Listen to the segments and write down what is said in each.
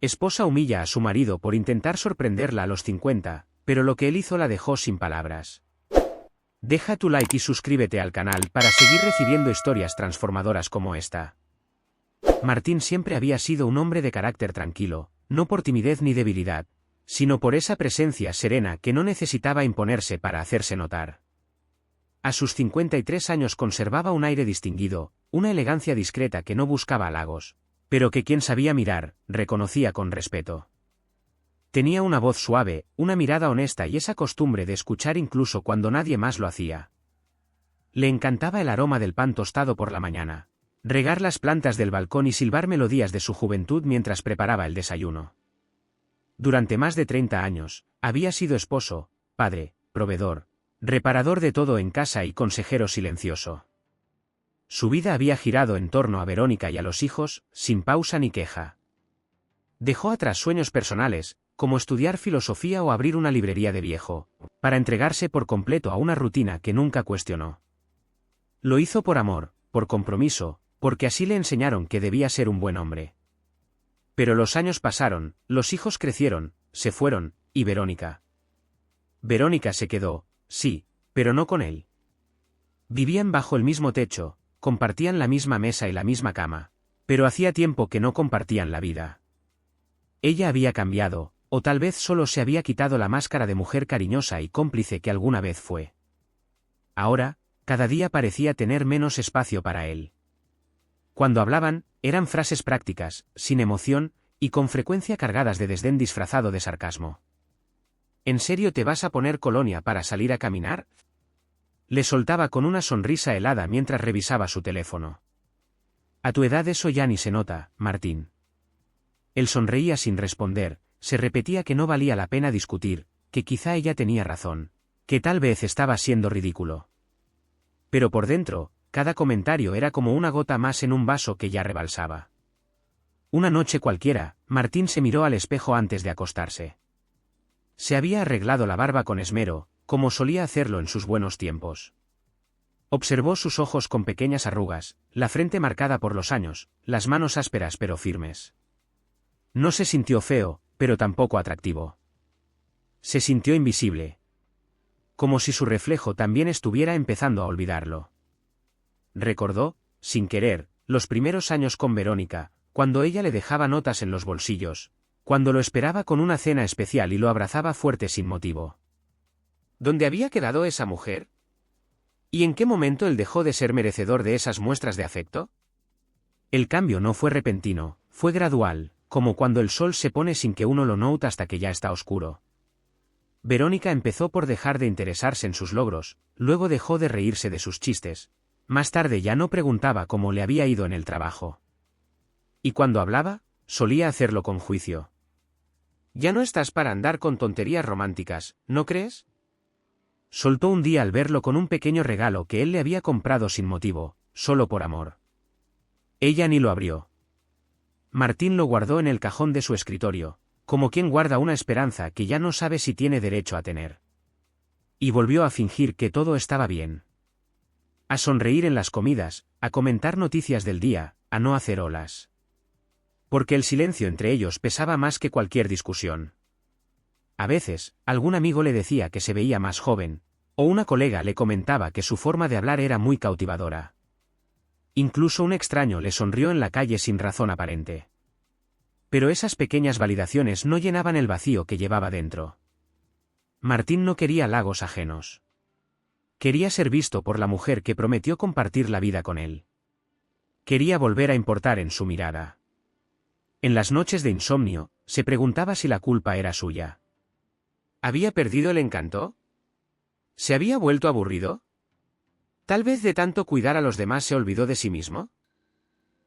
Esposa humilla a su marido por intentar sorprenderla a los 50, pero lo que él hizo la dejó sin palabras. Deja tu like y suscríbete al canal para seguir recibiendo historias transformadoras como esta. Martín siempre había sido un hombre de carácter tranquilo, no por timidez ni debilidad, sino por esa presencia serena que no necesitaba imponerse para hacerse notar. A sus 53 años conservaba un aire distinguido, una elegancia discreta que no buscaba halagos, pero que quien sabía mirar, reconocía con respeto. Tenía una voz suave, una mirada honesta y esa costumbre de escuchar incluso cuando nadie más lo hacía. Le encantaba el aroma del pan tostado por la mañana, regar las plantas del balcón y silbar melodías de su juventud mientras preparaba el desayuno. Durante más de 30 años, había sido esposo, padre, proveedor, reparador de todo en casa y consejero silencioso. Su vida había girado en torno a Verónica y a los hijos, sin pausa ni queja. Dejó atrás sueños personales, como estudiar filosofía o abrir una librería de viejo, para entregarse por completo a una rutina que nunca cuestionó. Lo hizo por amor, por compromiso, porque así le enseñaron que debía ser un buen hombre. Pero los años pasaron, los hijos crecieron, se fueron, y Verónica. Verónica se quedó, sí, pero no con él. Vivían bajo el mismo techo, compartían la misma mesa y la misma cama, pero hacía tiempo que no compartían la vida. Ella había cambiado, o tal vez solo se había quitado la máscara de mujer cariñosa y cómplice que alguna vez fue. Ahora, cada día parecía tener menos espacio para él. Cuando hablaban, eran frases prácticas, sin emoción, y con frecuencia cargadas de desdén disfrazado de sarcasmo. ¿En serio te vas a poner colonia para salir a caminar? Le soltaba con una sonrisa helada mientras revisaba su teléfono. A tu edad eso ya ni se nota, Martín. Él sonreía sin responder, se repetía que no valía la pena discutir, que quizá ella tenía razón, que tal vez estaba siendo ridículo. Pero por dentro, cada comentario era como una gota más en un vaso que ya rebalsaba. Una noche cualquiera, Martín se miró al espejo antes de acostarse. Se había arreglado la barba con esmero, como solía hacerlo en sus buenos tiempos. Observó sus ojos con pequeñas arrugas, la frente marcada por los años, las manos ásperas pero firmes. No se sintió feo, pero tampoco atractivo. Se sintió invisible. Como si su reflejo también estuviera empezando a olvidarlo. Recordó, sin querer, los primeros años con Verónica, cuando ella le dejaba notas en los bolsillos, cuando lo esperaba con una cena especial y lo abrazaba fuerte sin motivo. ¿Dónde había quedado esa mujer? ¿Y en qué momento él dejó de ser merecedor de esas muestras de afecto? El cambio no fue repentino, fue gradual, como cuando el sol se pone sin que uno lo note hasta que ya está oscuro. Verónica empezó por dejar de interesarse en sus logros, luego dejó de reírse de sus chistes. Más tarde ya no preguntaba cómo le había ido en el trabajo. Y cuando hablaba, solía hacerlo con juicio. Ya no estás para andar con tonterías románticas, ¿no crees? Soltó un día al verlo con un pequeño regalo que él le había comprado sin motivo, solo por amor. Ella ni lo abrió. Martín lo guardó en el cajón de su escritorio, como quien guarda una esperanza que ya no sabe si tiene derecho a tener. Y volvió a fingir que todo estaba bien. A sonreír en las comidas, a comentar noticias del día, a no hacer olas. Porque el silencio entre ellos pesaba más que cualquier discusión. A veces, algún amigo le decía que se veía más joven, o una colega le comentaba que su forma de hablar era muy cautivadora. Incluso un extraño le sonrió en la calle sin razón aparente. Pero esas pequeñas validaciones no llenaban el vacío que llevaba dentro. Martín no quería halagos ajenos. Quería ser visto por la mujer que prometió compartir la vida con él. Quería volver a importar en su mirada. En las noches de insomnio, se preguntaba si la culpa era suya. ¿Había perdido el encanto? ¿Se había vuelto aburrido? ¿Tal vez de tanto cuidar a los demás se olvidó de sí mismo?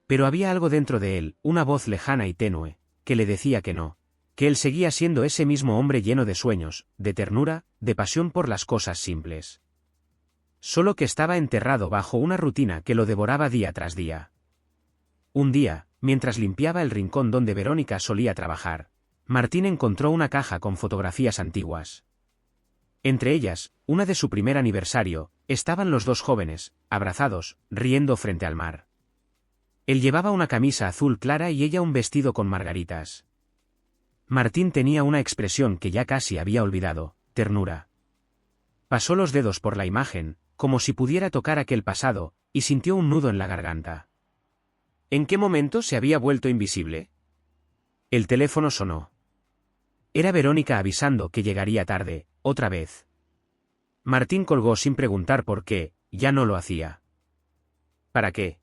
Pero había algo dentro de él, una voz lejana y tenue, que le decía que no, que él seguía siendo ese mismo hombre lleno de sueños, de ternura, de pasión por las cosas simples. Solo que estaba enterrado bajo una rutina que lo devoraba día tras día. Un día, mientras limpiaba el rincón donde Verónica solía trabajar, Martín encontró una caja con fotografías antiguas. Entre ellas, una de su primer aniversario, estaban los dos jóvenes, abrazados, riendo frente al mar. Él llevaba una camisa azul clara y ella un vestido con margaritas. Martín tenía una expresión que ya casi había olvidado, ternura. Pasó los dedos por la imagen, como si pudiera tocar aquel pasado, y sintió un nudo en la garganta. ¿En qué momento se había vuelto invisible? El teléfono sonó. Era Verónica avisando que llegaría tarde, otra vez. Martín colgó sin preguntar por qué, ya no lo hacía. ¿Para qué?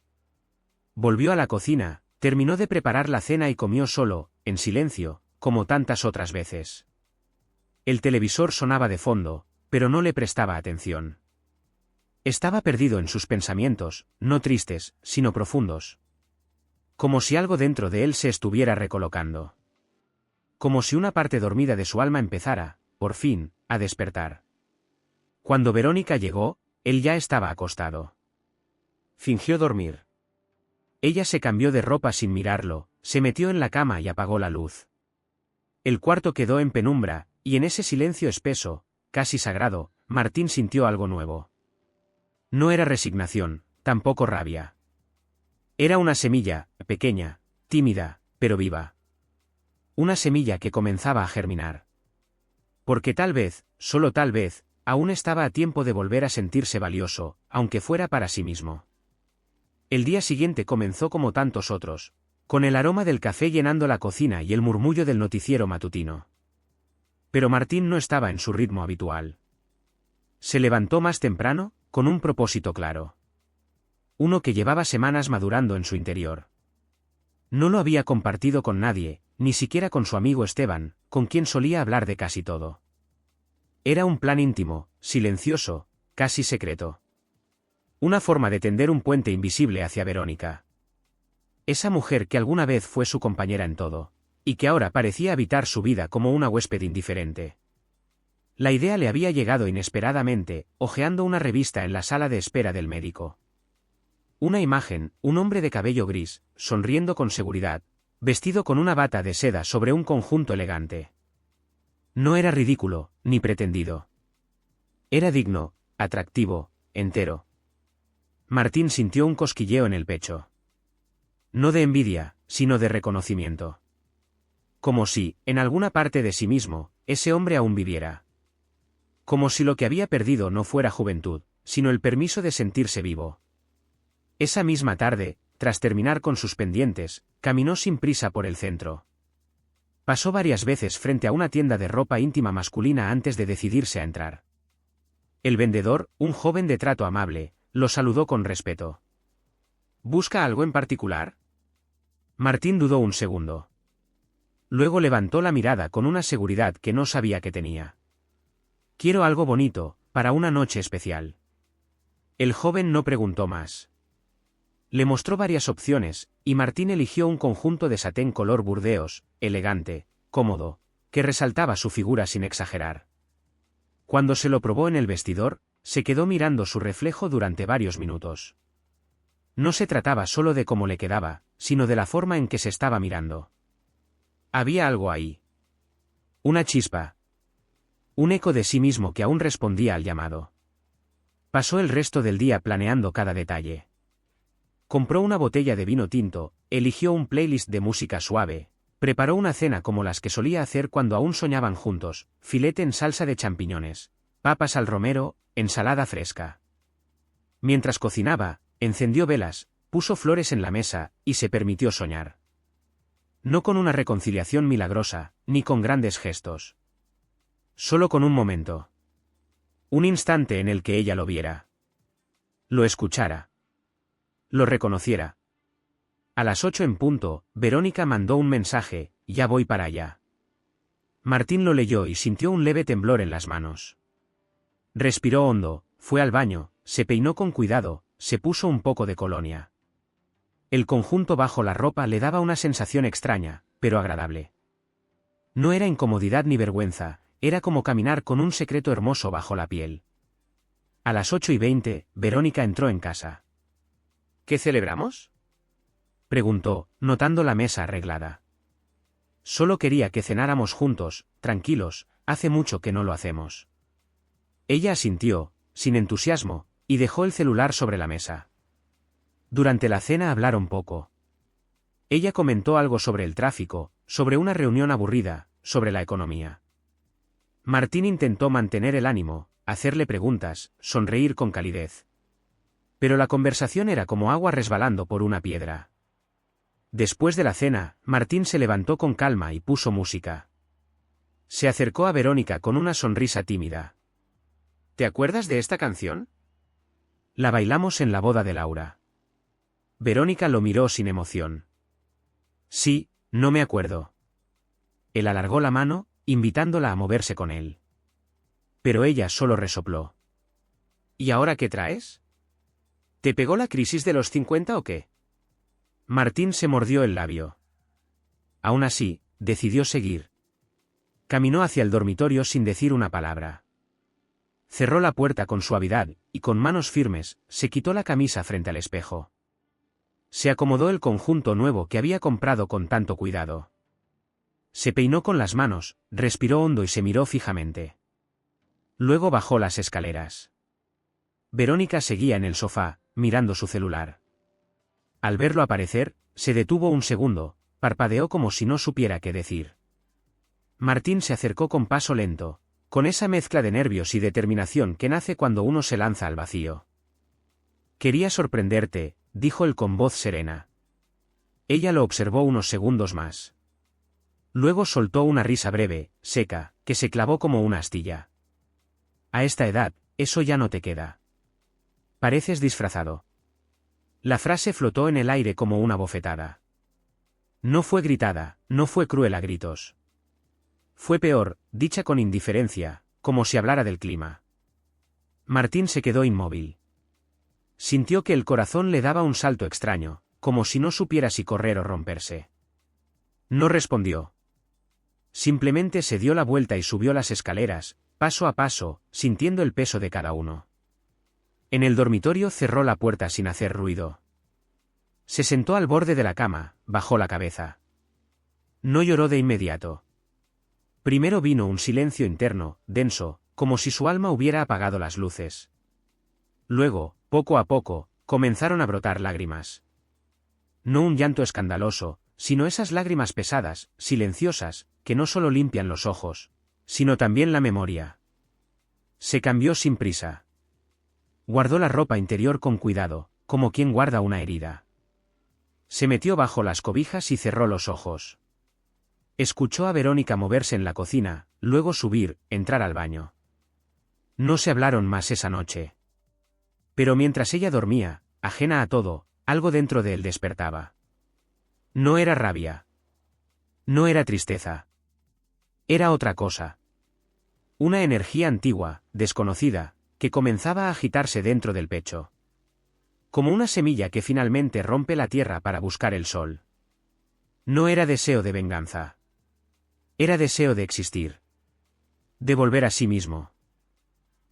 Volvió a la cocina, terminó de preparar la cena y comió solo, en silencio, como tantas otras veces. El televisor sonaba de fondo, pero no le prestaba atención. Estaba perdido en sus pensamientos, no tristes, sino profundos. Como si algo dentro de él se estuviera recolocando. Como si una parte dormida de su alma empezara, por fin, a despertar. Cuando Verónica llegó, él ya estaba acostado. Fingió dormir. Ella se cambió de ropa sin mirarlo, se metió en la cama y apagó la luz. El cuarto quedó en penumbra, y en ese silencio espeso, casi sagrado, Martín sintió algo nuevo. No era resignación, tampoco rabia. Era una semilla, pequeña, tímida, pero viva. Una semilla que comenzaba a germinar. Porque tal vez, solo tal vez, aún estaba a tiempo de volver a sentirse valioso, aunque fuera para sí mismo. El día siguiente comenzó como tantos otros, con el aroma del café llenando la cocina y el murmullo del noticiero matutino. Pero Martín no estaba en su ritmo habitual. Se levantó más temprano, con un propósito claro. Uno que llevaba semanas madurando en su interior. No lo había compartido con nadie, ni siquiera con su amigo Esteban, con quien solía hablar de casi todo. Era un plan íntimo, silencioso, casi secreto. Una forma de tender un puente invisible hacia Verónica. Esa mujer que alguna vez fue su compañera en todo, y que ahora parecía habitar su vida como una huésped indiferente. La idea le había llegado inesperadamente, hojeando una revista en la sala de espera del médico. Una imagen, un hombre de cabello gris, sonriendo con seguridad, vestido con una bata de seda sobre un conjunto elegante. No era ridículo, ni pretendido. Era digno, atractivo, entero. Martín sintió un cosquilleo en el pecho. No de envidia, sino de reconocimiento. Como si, en alguna parte de sí mismo, ese hombre aún viviera. Como si lo que había perdido no fuera juventud, sino el permiso de sentirse vivo. Esa misma tarde, tras terminar con sus pendientes, caminó sin prisa por el centro. Pasó varias veces frente a una tienda de ropa íntima masculina antes de decidirse a entrar. El vendedor, un joven de trato amable, lo saludó con respeto. ¿Busca algo en particular? Martín dudó un segundo. Luego levantó la mirada con una seguridad que no sabía que tenía. Quiero algo bonito, para una noche especial. El joven no preguntó más. Le mostró varias opciones, y Martín eligió un conjunto de satén color burdeos, elegante, cómodo, que resaltaba su figura sin exagerar. Cuando se lo probó en el vestidor, se quedó mirando su reflejo durante varios minutos. No se trataba solo de cómo le quedaba, sino de la forma en que se estaba mirando. Había algo ahí. Una chispa. Un eco de sí mismo que aún respondía al llamado. Pasó el resto del día planeando cada detalle. Compró una botella de vino tinto, eligió un playlist de música suave, preparó una cena como las que solía hacer cuando aún soñaban juntos, filete en salsa de champiñones, papas al romero, ensalada fresca. Mientras cocinaba, encendió velas, puso flores en la mesa, y se permitió soñar. No con una reconciliación milagrosa, ni con grandes gestos. Solo con un momento. Un instante en el que ella lo viera. Lo escuchara. Lo reconociera. A las 8 en punto, Verónica mandó un mensaje: ya voy para allá. Martín lo leyó y sintió un leve temblor en las manos. Respiró hondo, fue al baño, se peinó con cuidado, se puso un poco de colonia. El conjunto bajo la ropa le daba una sensación extraña, pero agradable. No era incomodidad ni vergüenza, era como caminar con un secreto hermoso bajo la piel. A las 8:20, Verónica entró en casa. ¿Qué celebramos?, preguntó, notando la mesa arreglada. Solo quería que cenáramos juntos, tranquilos, hace mucho que no lo hacemos. Ella asintió, sin entusiasmo, y dejó el celular sobre la mesa. Durante la cena hablaron poco. Ella comentó algo sobre el tráfico, sobre una reunión aburrida, sobre la economía. Martín intentó mantener el ánimo, hacerle preguntas, sonreír con calidez. Pero la conversación era como agua resbalando por una piedra. Después de la cena, Martín se levantó con calma y puso música. Se acercó a Verónica con una sonrisa tímida. ¿Te acuerdas de esta canción? La bailamos en la boda de Laura. Verónica lo miró sin emoción. Sí, no me acuerdo. Él alargó la mano, invitándola a moverse con él. Pero ella solo resopló. ¿Y ahora qué traes? ¿Te pegó la crisis de los 50 o qué? Martín se mordió el labio. Aún así, decidió seguir. Caminó hacia el dormitorio sin decir una palabra. Cerró la puerta con suavidad, y con manos firmes, se quitó la camisa frente al espejo. Se acomodó el conjunto nuevo que había comprado con tanto cuidado. Se peinó con las manos, respiró hondo y se miró fijamente. Luego bajó las escaleras. Verónica seguía en el sofá, mirando su celular. Al verlo aparecer, se detuvo un segundo, parpadeó como si no supiera qué decir. Martín se acercó con paso lento, con esa mezcla de nervios y determinación que nace cuando uno se lanza al vacío. Quería sorprenderte, dijo él con voz serena. Ella lo observó unos segundos más. Luego soltó una risa breve, seca, que se clavó como una astilla. A esta edad, eso ya no te queda. Pareces disfrazado. La frase flotó en el aire como una bofetada. No fue gritada, no fue cruel a gritos. Fue peor, dicha con indiferencia, como si hablara del clima. Martín se quedó inmóvil. Sintió que el corazón le daba un salto extraño, como si no supiera si correr o romperse. No respondió. Simplemente se dio la vuelta y subió las escaleras, paso a paso, sintiendo el peso de cada uno. En el dormitorio cerró la puerta sin hacer ruido. Se sentó al borde de la cama, bajó la cabeza. No lloró de inmediato. Primero vino un silencio interno, denso, como si su alma hubiera apagado las luces. Luego, poco a poco, comenzaron a brotar lágrimas. No un llanto escandaloso, sino esas lágrimas pesadas, silenciosas, que no solo limpian los ojos, sino también la memoria. Se cambió sin prisa. Guardó la ropa interior con cuidado, como quien guarda una herida. Se metió bajo las cobijas y cerró los ojos. Escuchó a Verónica moverse en la cocina, luego subir, entrar al baño. No se hablaron más esa noche. Pero mientras ella dormía, ajena a todo, algo dentro de él despertaba. No era rabia. No era tristeza. Era otra cosa. Una energía antigua, desconocida, que comenzaba a agitarse dentro del pecho. Como una semilla que finalmente rompe la tierra para buscar el sol. No era deseo de venganza. Era deseo de existir. De volver a sí mismo.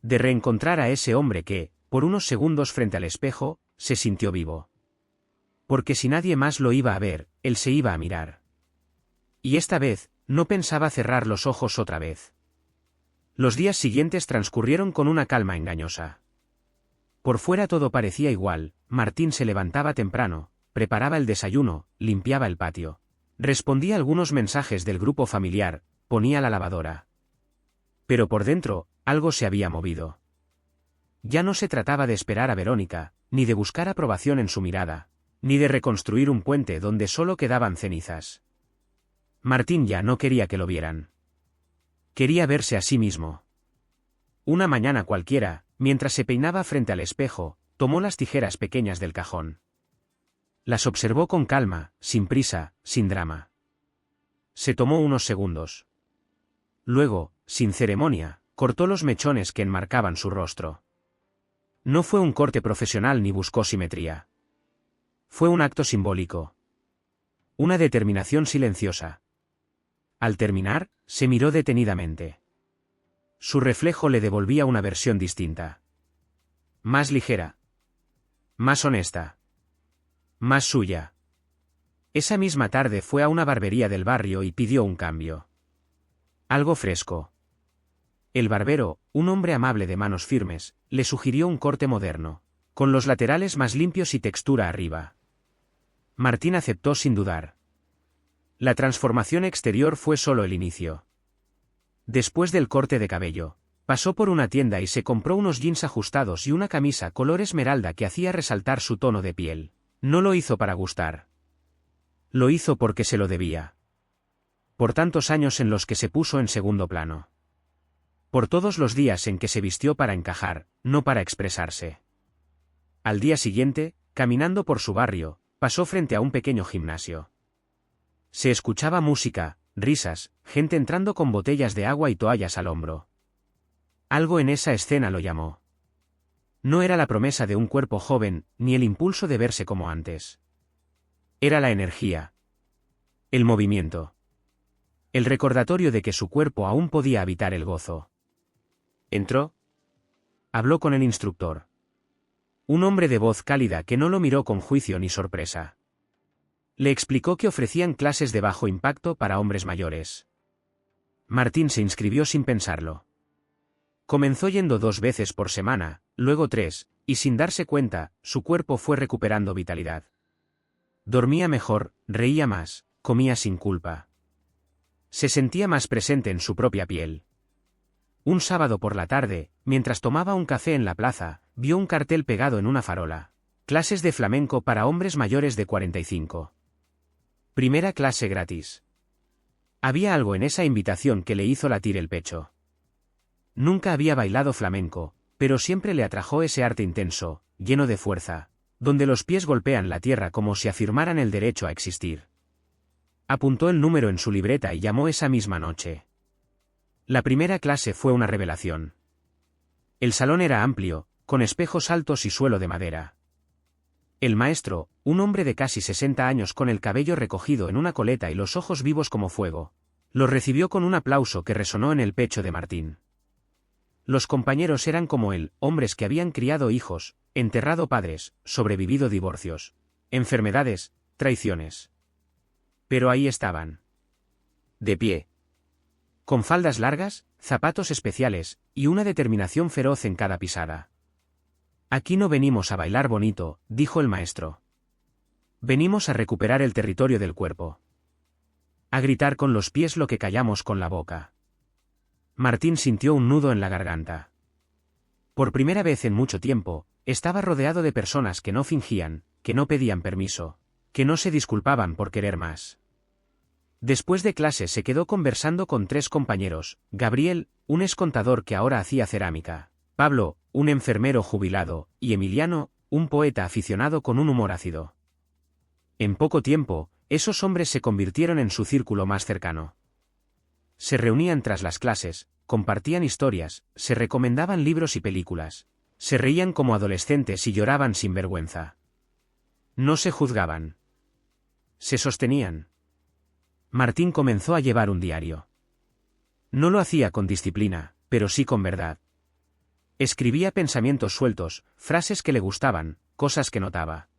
De reencontrar a ese hombre que, por unos segundos frente al espejo, se sintió vivo. Porque si nadie más lo iba a ver, él se iba a mirar. Y esta vez, no pensaba cerrar los ojos otra vez. Los días siguientes transcurrieron con una calma engañosa. Por fuera todo parecía igual, Martín se levantaba temprano, preparaba el desayuno, limpiaba el patio. Respondía algunos mensajes del grupo familiar, ponía la lavadora. Pero por dentro, algo se había movido. Ya no se trataba de esperar a Verónica, ni de buscar aprobación en su mirada, ni de reconstruir un puente donde solo quedaban cenizas. Martín ya no quería que lo vieran. Quería verse a sí mismo. Una mañana cualquiera, mientras se peinaba frente al espejo, tomó las tijeras pequeñas del cajón. Las observó con calma, sin prisa, sin drama. Se tomó unos segundos. Luego, sin ceremonia, cortó los mechones que enmarcaban su rostro. No fue un corte profesional ni buscó simetría. Fue un acto simbólico. Una determinación silenciosa. Al terminar, se miró detenidamente. Su reflejo le devolvía una versión distinta. Más ligera. Más honesta. Más suya. Esa misma tarde fue a una barbería del barrio y pidió un cambio. Algo fresco. El barbero, un hombre amable de manos firmes, le sugirió un corte moderno, con los laterales más limpios y textura arriba. Martín aceptó sin dudar. La transformación exterior fue solo el inicio. Después del corte de cabello, pasó por una tienda y se compró unos jeans ajustados y una camisa color esmeralda que hacía resaltar su tono de piel. No lo hizo para gustar. Lo hizo porque se lo debía. Por tantos años en los que se puso en segundo plano. Por todos los días en que se vistió para encajar, no para expresarse. Al día siguiente, caminando por su barrio, pasó frente a un pequeño gimnasio. Se escuchaba música, risas, gente entrando con botellas de agua y toallas al hombro. Algo en esa escena lo llamó. No era la promesa de un cuerpo joven, ni el impulso de verse como antes. Era la energía. El movimiento. El recordatorio de que su cuerpo aún podía habitar el gozo. Entró. Habló con el instructor. Un hombre de voz cálida que no lo miró con juicio ni sorpresa. Le explicó que ofrecían clases de bajo impacto para hombres mayores. Martín se inscribió sin pensarlo. Comenzó yendo 2 veces por semana, luego 3, y sin darse cuenta, su cuerpo fue recuperando vitalidad. Dormía mejor, reía más, comía sin culpa. Se sentía más presente en su propia piel. Un sábado por la tarde, mientras tomaba un café en la plaza, vio un cartel pegado en una farola. Clases de flamenco para hombres mayores de 45. Primera clase gratis. Había algo en esa invitación que le hizo latir el pecho. Nunca había bailado flamenco, pero siempre le atrajo ese arte intenso, lleno de fuerza, donde los pies golpean la tierra como si afirmaran el derecho a existir. Apuntó el número en su libreta y llamó esa misma noche. La primera clase fue una revelación. El salón era amplio, con espejos altos y suelo de madera. El maestro, un hombre de casi 60 años con el cabello recogido en una coleta y los ojos vivos como fuego, lo recibió con un aplauso que resonó en el pecho de Martín. Los compañeros eran como él, hombres que habían criado hijos, enterrado padres, sobrevivido divorcios, enfermedades, traiciones. Pero ahí estaban. De pie. Con faldas largas, zapatos especiales, y una determinación feroz en cada pisada. Aquí no venimos a bailar bonito, dijo el maestro. Venimos a recuperar el territorio del cuerpo. A gritar con los pies lo que callamos con la boca. Martín sintió un nudo en la garganta. Por primera vez en mucho tiempo, estaba rodeado de personas que no fingían, que no pedían permiso, que no se disculpaban por querer más. Después de clase se quedó conversando con 3 compañeros, Gabriel, un excontador que ahora hacía cerámica, Pablo, un enfermero jubilado, y Emiliano, un poeta aficionado con un humor ácido. En poco tiempo, esos hombres se convirtieron en su círculo más cercano. Se reunían tras las clases, compartían historias, se recomendaban libros y películas, se reían como adolescentes y lloraban sin vergüenza. No se juzgaban. Se sostenían. Martín comenzó a llevar un diario. No lo hacía con disciplina, pero sí con verdad. Escribía pensamientos sueltos, frases que le gustaban, cosas que notaba.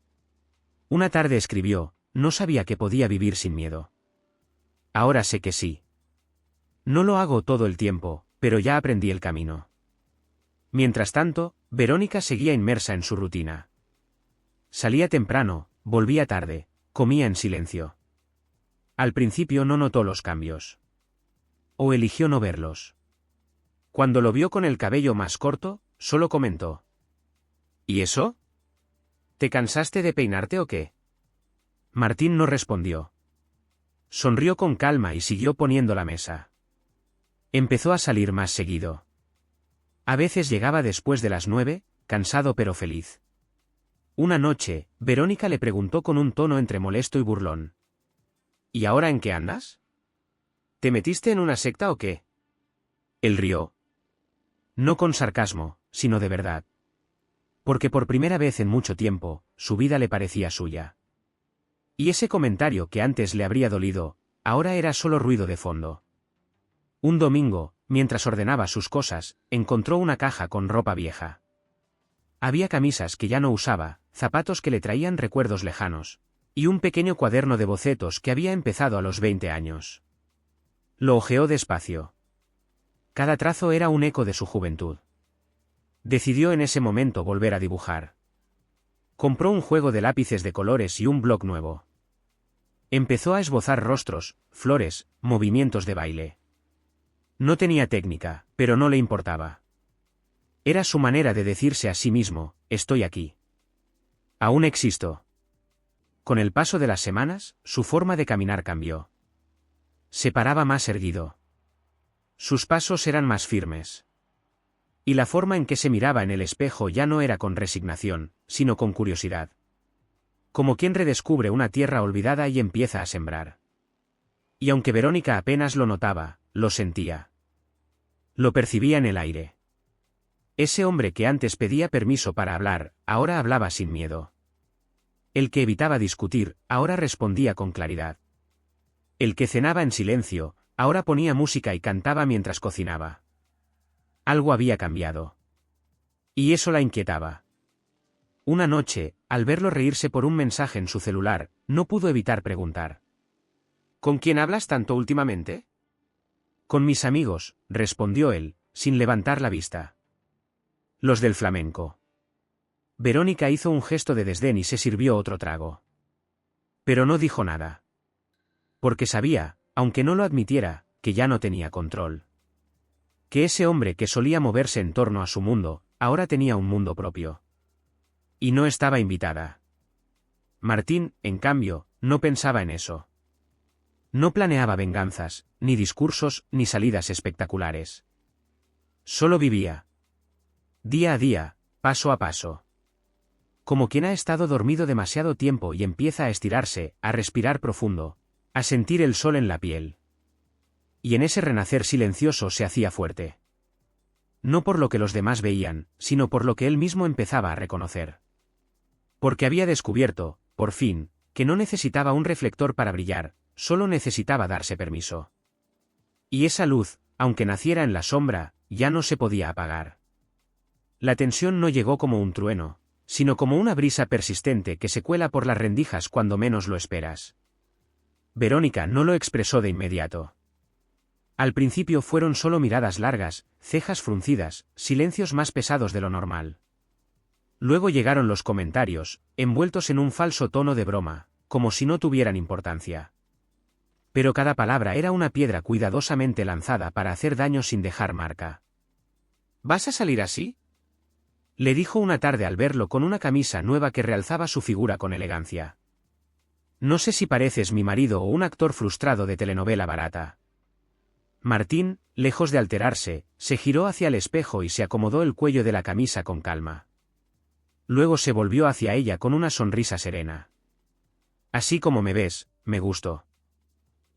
Una tarde escribió, no sabía que podía vivir sin miedo. Ahora sé que sí. No lo hago todo el tiempo, pero ya aprendí el camino. Mientras tanto, Verónica seguía inmersa en su rutina. Salía temprano, volvía tarde, comía en silencio. Al principio no notó los cambios. O eligió no verlos. Cuando lo vio con el cabello más corto, solo comentó: ¿Y eso? ¿Te cansaste de peinarte o qué? Martín no respondió. Sonrió con calma y siguió poniendo la mesa. Empezó a salir más seguido. A veces llegaba después de las 9, cansado pero feliz. Una noche, Verónica le preguntó con un tono entre molesto y burlón: ¿Y ahora en qué andas? ¿Te metiste en una secta o qué? Él rió. No con sarcasmo, sino de verdad. Porque por primera vez en mucho tiempo, su vida le parecía suya. Y ese comentario que antes le habría dolido, ahora era solo ruido de fondo. Un domingo, mientras ordenaba sus cosas, encontró una caja con ropa vieja. Había camisas que ya no usaba, zapatos que le traían recuerdos lejanos, y un pequeño cuaderno de bocetos que había empezado a los 20 años. Lo hojeó despacio. Cada trazo era un eco de su juventud. Decidió en ese momento volver a dibujar. Compró un juego de lápices de colores y un bloc nuevo. Empezó a esbozar rostros, flores, movimientos de baile. No tenía técnica, pero no le importaba. Era su manera de decirse a sí mismo, estoy aquí. Aún existo. Con el paso de las semanas, su forma de caminar cambió. Se paraba más erguido. Sus pasos eran más firmes. Y la forma en que se miraba en el espejo ya no era con resignación, sino con curiosidad. Como quien redescubre una tierra olvidada y empieza a sembrar. Y aunque Verónica apenas lo notaba, lo sentía. Lo percibía en el aire. Ese hombre que antes pedía permiso para hablar, ahora hablaba sin miedo. El que evitaba discutir, ahora respondía con claridad. El que cenaba en silencio, ahora ponía música y cantaba mientras cocinaba. Algo había cambiado. Y eso la inquietaba. Una noche, al verlo reírse por un mensaje en su celular, no pudo evitar preguntar. ¿Con quién hablas tanto últimamente? Con mis amigos, respondió él, sin levantar la vista. Los del flamenco. Verónica hizo un gesto de desdén y se sirvió otro trago. Pero no dijo nada. Porque sabía, aunque no lo admitiera, que ya no tenía control. Que ese hombre que solía moverse en torno a su mundo, ahora tenía un mundo propio. Y no estaba invitada. Martín, en cambio, no pensaba en eso. No planeaba venganzas, ni discursos, ni salidas espectaculares. Solo vivía. Día a día, paso a paso. Como quien ha estado dormido demasiado tiempo y empieza a estirarse, a respirar profundo, a sentir el sol en la piel. Y en ese renacer silencioso se hacía fuerte. No por lo que los demás veían, sino por lo que él mismo empezaba a reconocer. Porque había descubierto, por fin, que no necesitaba un reflector para brillar, solo necesitaba darse permiso. Y esa luz, aunque naciera en la sombra, ya no se podía apagar. La tensión no llegó como un trueno, sino como una brisa persistente que se cuela por las rendijas cuando menos lo esperas. Verónica no lo expresó de inmediato. Al principio fueron solo miradas largas, cejas fruncidas, silencios más pesados de lo normal. Luego llegaron los comentarios, envueltos en un falso tono de broma, como si no tuvieran importancia. Pero cada palabra era una piedra cuidadosamente lanzada para hacer daño sin dejar marca. ¿Vas a salir así?, le dijo una tarde al verlo con una camisa nueva que realzaba su figura con elegancia. No sé si pareces mi marido o un actor frustrado de telenovela barata. Martín, lejos de alterarse, se giró hacia el espejo y se acomodó el cuello de la camisa con calma. Luego se volvió hacia ella con una sonrisa serena. Así como me ves, me gusto.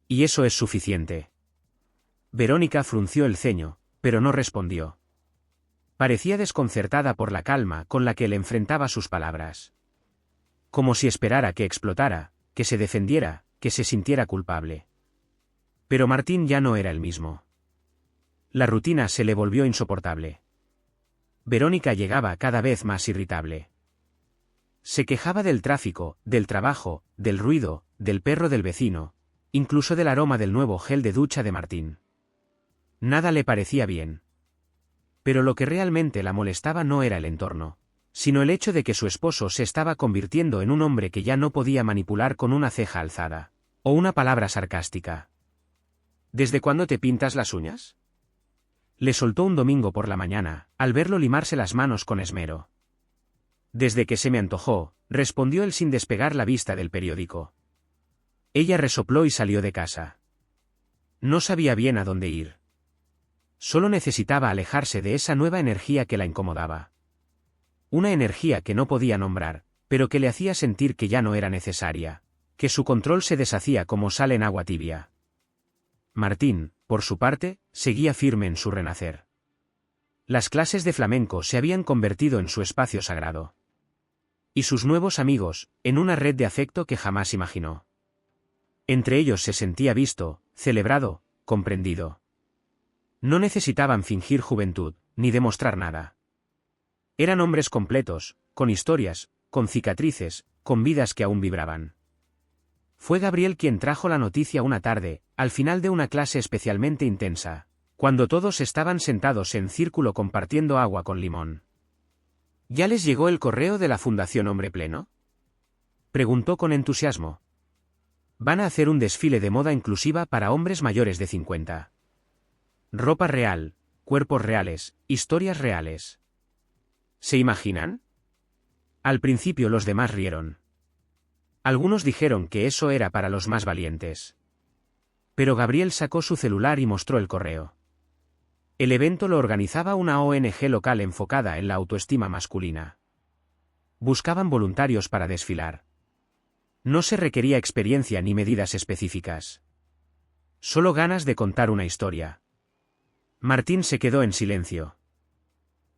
Y eso es suficiente. Verónica frunció el ceño, pero no respondió. Parecía desconcertada por la calma con la que él enfrentaba sus palabras. Como si esperara que explotara, que se defendiera, que se sintiera culpable. Pero Martín ya no era el mismo. La rutina se le volvió insoportable. Verónica llegaba cada vez más irritable. Se quejaba del tráfico, del trabajo, del ruido, del perro del vecino, incluso del aroma del nuevo gel de ducha de Martín. Nada le parecía bien. Pero lo que realmente la molestaba no era el entorno, sino el hecho de que su esposo se estaba convirtiendo en un hombre que ya no podía manipular con una ceja alzada, o una palabra sarcástica. ¿Desde cuándo te pintas las uñas?, le soltó un domingo por la mañana, al verlo limarse las manos con esmero. Desde que se me antojó, respondió él sin despegar la vista del periódico. Ella resopló y salió de casa. No sabía bien a dónde ir. Solo necesitaba alejarse de esa nueva energía que la incomodaba. Una energía que no podía nombrar, pero que le hacía sentir que ya no era necesaria, que su control se deshacía como sal en agua tibia. Martín, por su parte, seguía firme en su renacer. Las clases de flamenco se habían convertido en su espacio sagrado. Y sus nuevos amigos, en una red de afecto que jamás imaginó. Entre ellos se sentía visto, celebrado, comprendido. No necesitaban fingir juventud, ni demostrar nada. Eran hombres completos, con historias, con cicatrices, con vidas que aún vibraban. Fue Gabriel quien trajo la noticia una tarde, al final de una clase especialmente intensa, cuando todos estaban sentados en círculo compartiendo agua con limón. ¿Ya les llegó el correo de la Fundación Hombre Pleno?, preguntó con entusiasmo. Van a hacer un desfile de moda inclusiva para hombres mayores de 50. Ropa real, cuerpos reales, historias reales. ¿Se imaginan? Al principio los demás rieron. Algunos dijeron que eso era para los más valientes. Pero Gabriel sacó su celular y mostró el correo. El evento lo organizaba una ONG local enfocada en la autoestima masculina. Buscaban voluntarios para desfilar. No se requería experiencia ni medidas específicas. Solo ganas de contar una historia. Martín se quedó en silencio.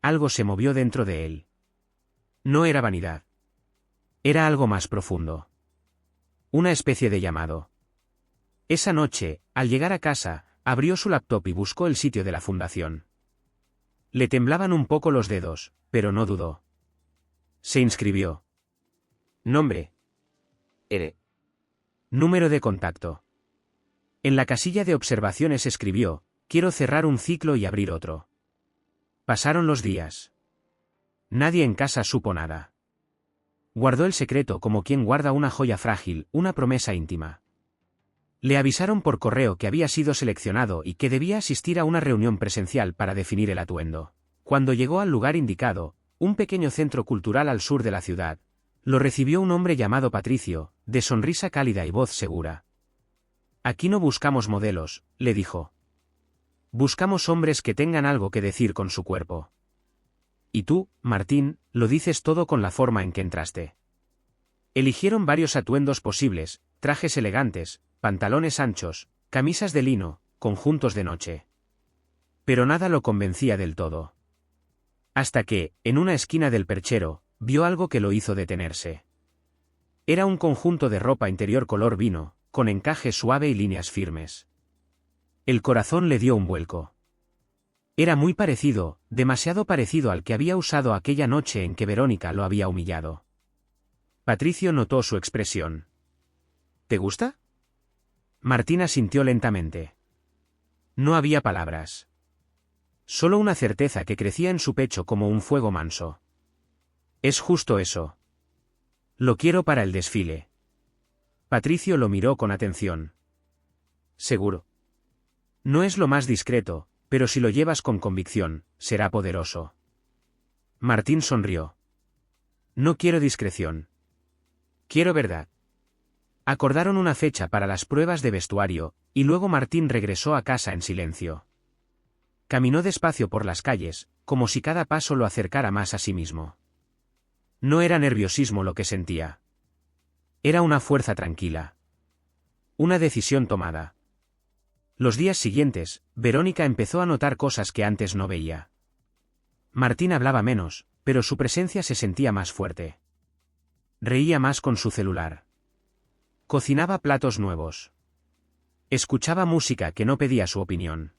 Algo se movió dentro de él. No era vanidad. Era algo más profundo. Una especie de llamado. Esa noche, al llegar a casa, abrió su laptop y buscó el sitio de la fundación. Le temblaban un poco los dedos, pero no dudó. Se inscribió. Nombre. Número de contacto. En la casilla de observaciones escribió: quiero cerrar un ciclo y abrir otro. Pasaron los días. Nadie en casa supo nada. Guardó el secreto como quien guarda una joya frágil, una promesa íntima. Le avisaron por correo que había sido seleccionado y que debía asistir a una reunión presencial para definir el atuendo. Cuando llegó al lugar indicado, un pequeño centro cultural al sur de la ciudad, lo recibió un hombre llamado Patricio, de sonrisa cálida y voz segura. Aquí no buscamos modelos, le dijo. Buscamos hombres que tengan algo que decir con su cuerpo. Y tú, Martín, lo dices todo con la forma en que entraste. Eligieron varios atuendos posibles: trajes elegantes, pantalones anchos, camisas de lino, conjuntos de noche. Pero nada lo convencía del todo. Hasta que, en una esquina del perchero, vio algo que lo hizo detenerse. Era un conjunto de ropa interior color vino, con encaje suave y líneas firmes. El corazón le dio un vuelco. Era muy parecido, demasiado parecido al que había usado aquella noche en que Verónica lo había humillado. Patricio notó su expresión. ¿Te gusta? Martina sintió lentamente. No había palabras. Solo una certeza que crecía en su pecho como un fuego manso. Es justo eso. Lo quiero para el desfile. Patricio lo miró con atención. Seguro. No es lo más discreto, pero si lo llevas con convicción, será poderoso. Martín sonrió. No quiero discreción. Quiero verdad. Acordaron una fecha para las pruebas de vestuario, y luego Martín regresó a casa en silencio. Caminó despacio por las calles, como si cada paso lo acercara más a sí mismo. No era nerviosismo lo que sentía. Era una fuerza tranquila. Una decisión tomada. Los días siguientes, Verónica empezó a notar cosas que antes no veía. Martín hablaba menos, pero su presencia se sentía más fuerte. Reía más con su celular. Cocinaba platos nuevos. Escuchaba música que no pedía su opinión.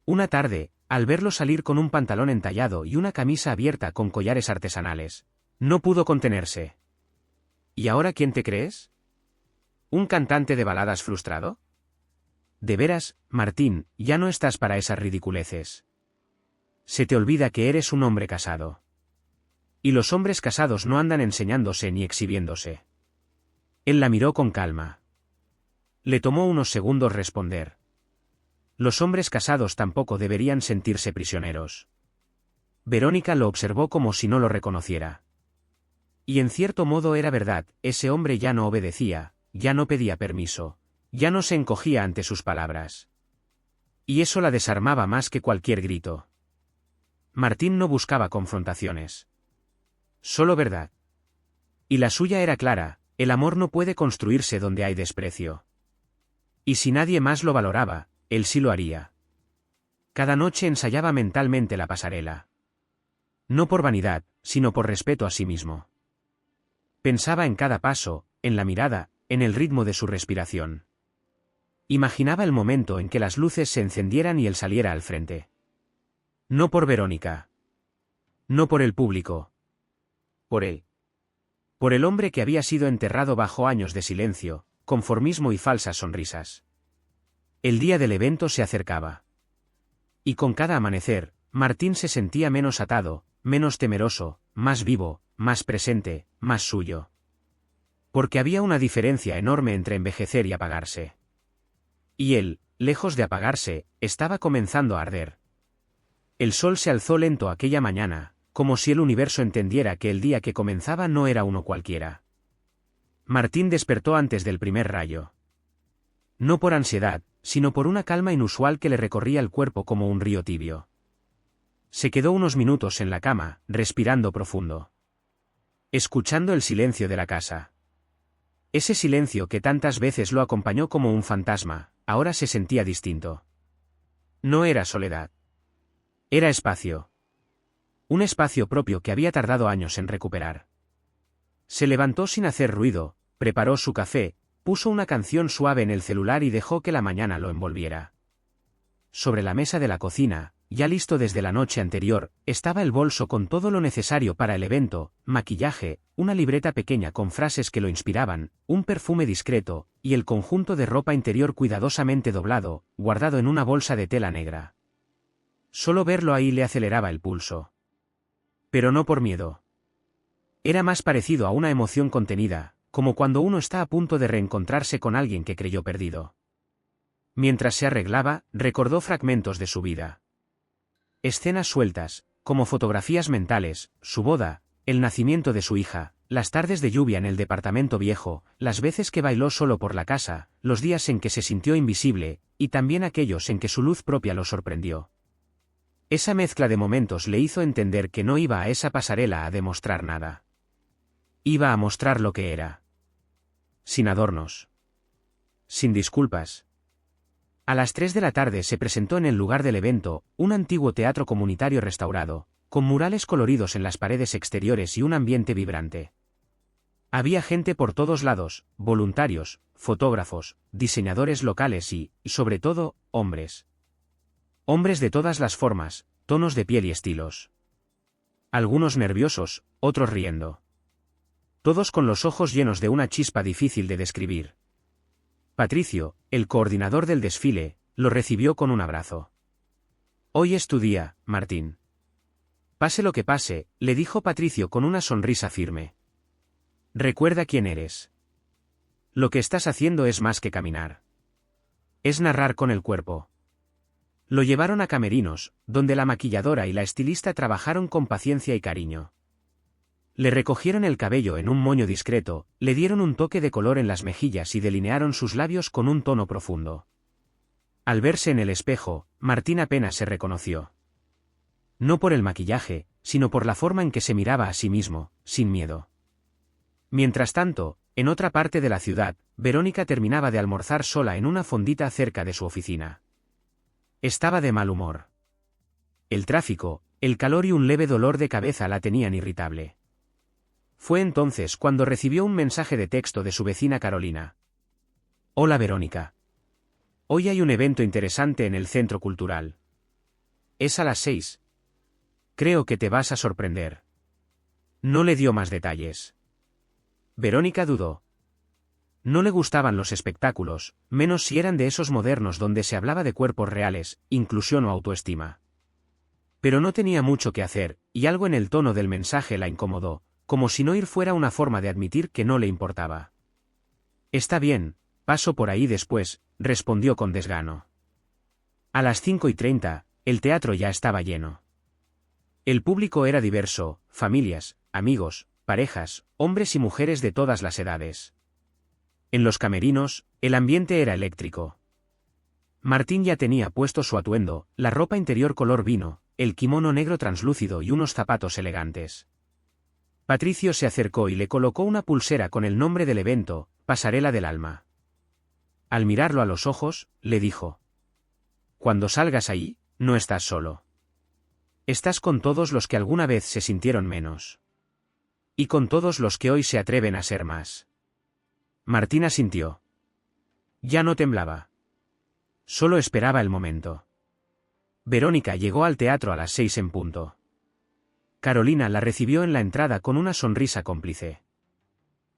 Una tarde, al verlo salir con un pantalón entallado y una camisa abierta con collares artesanales, no pudo contenerse. ¿Y ahora quién te crees? ¿Un cantante de baladas frustrado? De veras, Martín, ya no estás para esas ridiculeces. Se te olvida que eres un hombre casado. Y los hombres casados no andan enseñándose ni exhibiéndose. Él la miró con calma. Le tomó unos segundos responder. Los hombres casados tampoco deberían sentirse prisioneros. Verónica lo observó como si no lo reconociera. Y en cierto modo era verdad, ese hombre ya no obedecía, ya no pedía permiso, ya no se encogía ante sus palabras. Y eso la desarmaba más que cualquier grito. Martín no buscaba confrontaciones. Solo verdad. Y la suya era clara: el amor no puede construirse donde hay desprecio. Y si nadie más lo valoraba, él sí lo haría. Cada noche ensayaba mentalmente la pasarela. No por vanidad, sino por respeto a sí mismo. Pensaba en cada paso, en la mirada, en el ritmo de su respiración. Imaginaba el momento en que las luces se encendieran y él saliera al frente. No por Verónica. No por el público. Por él. Por el hombre que había sido enterrado bajo años de silencio, conformismo y falsas sonrisas. El día del evento se acercaba. Y con cada amanecer, Martín se sentía menos atado, menos temeroso, más vivo, más presente, más suyo. Porque había una diferencia enorme entre envejecer y apagarse. Y él, lejos de apagarse, estaba comenzando a arder. El sol se alzó lento aquella mañana, como si el universo entendiera que el día que comenzaba no era uno cualquiera. Martín despertó antes del primer rayo. No por ansiedad, sino por una calma inusual que le recorría el cuerpo como un río tibio. Se quedó unos minutos en la cama, respirando profundo. Escuchando el silencio de la casa. Ese silencio que tantas veces lo acompañó como un fantasma, ahora se sentía distinto. No era soledad. Era espacio. Un espacio propio que había tardado años en recuperar. Se levantó sin hacer ruido, preparó su café, puso una canción suave en el celular y dejó que la mañana lo envolviera. Sobre la mesa de la cocina, ya listo desde la noche anterior, estaba el bolso con todo lo necesario para el evento, maquillaje, una libreta pequeña con frases que lo inspiraban, un perfume discreto, y el conjunto de ropa interior cuidadosamente doblado, guardado en una bolsa de tela negra. Solo verlo ahí le aceleraba el pulso. Pero no por miedo. Era más parecido a una emoción contenida, como cuando uno está a punto de reencontrarse con alguien que creyó perdido. Mientras se arreglaba, recordó fragmentos de su vida. Escenas sueltas, como fotografías mentales, su boda, el nacimiento de su hija, las tardes de lluvia en el departamento viejo, las veces que bailó solo por la casa, los días en que se sintió invisible, y también aquellos en que su luz propia lo sorprendió. Esa mezcla de momentos le hizo entender que no iba a esa pasarela a demostrar nada. Iba a mostrar lo que era. Sin adornos. Sin disculpas. A las 3 de la tarde se presentó en el lugar del evento, un antiguo teatro comunitario restaurado, con murales coloridos en las paredes exteriores y un ambiente vibrante. Había gente por todos lados, voluntarios, fotógrafos, diseñadores locales y, sobre todo, hombres. Hombres de todas las formas, tonos de piel y estilos. Algunos nerviosos, otros riendo. Todos con los ojos llenos de una chispa difícil de describir. Patricio, el coordinador del desfile, lo recibió con un abrazo. Hoy es tu día, Martín. Pase lo que pase, le dijo Patricio con una sonrisa firme. Recuerda quién eres. Lo que estás haciendo es más que caminar. Es narrar con el cuerpo. Lo llevaron a camerinos, donde la maquilladora y la estilista trabajaron con paciencia y cariño. Le recogieron el cabello en un moño discreto, le dieron un toque de color en las mejillas y delinearon sus labios con un tono profundo. Al verse en el espejo, Martín apenas se reconoció. No por el maquillaje, sino por la forma en que se miraba a sí mismo, sin miedo. Mientras tanto, en otra parte de la ciudad, Verónica terminaba de almorzar sola en una fondita cerca de su oficina. Estaba de mal humor. El tráfico, el calor y un leve dolor de cabeza la tenían irritable. Fue entonces cuando recibió un mensaje de texto de su vecina Carolina. Hola Verónica. Hoy hay un evento interesante en el centro cultural. Es a las 6. Creo que te vas a sorprender. No le dio más detalles. Verónica dudó. No le gustaban los espectáculos, menos si eran de esos modernos donde se hablaba de cuerpos reales, inclusión o autoestima. Pero no tenía mucho que hacer, y algo en el tono del mensaje la incomodó, como si no ir fuera una forma de admitir que no le importaba. Está bien, paso por ahí después, respondió con desgano. A las 5:30, el teatro ya estaba lleno. El público era diverso, familias, amigos, parejas, hombres y mujeres de todas las edades. En los camerinos, el ambiente era eléctrico. Martín ya tenía puesto su atuendo, la ropa interior color vino, el kimono negro translúcido y unos zapatos elegantes. Patricio se acercó y le colocó una pulsera con el nombre del evento, Pasarela del Alma. Al mirarlo a los ojos, le dijo: Cuando salgas ahí, no estás solo. Estás con todos los que alguna vez se sintieron menos. Y con todos los que hoy se atreven a ser más. Martín asintió. Ya no temblaba. Solo esperaba el momento. Verónica llegó al teatro a las 6 en punto. Carolina la recibió en la entrada con una sonrisa cómplice.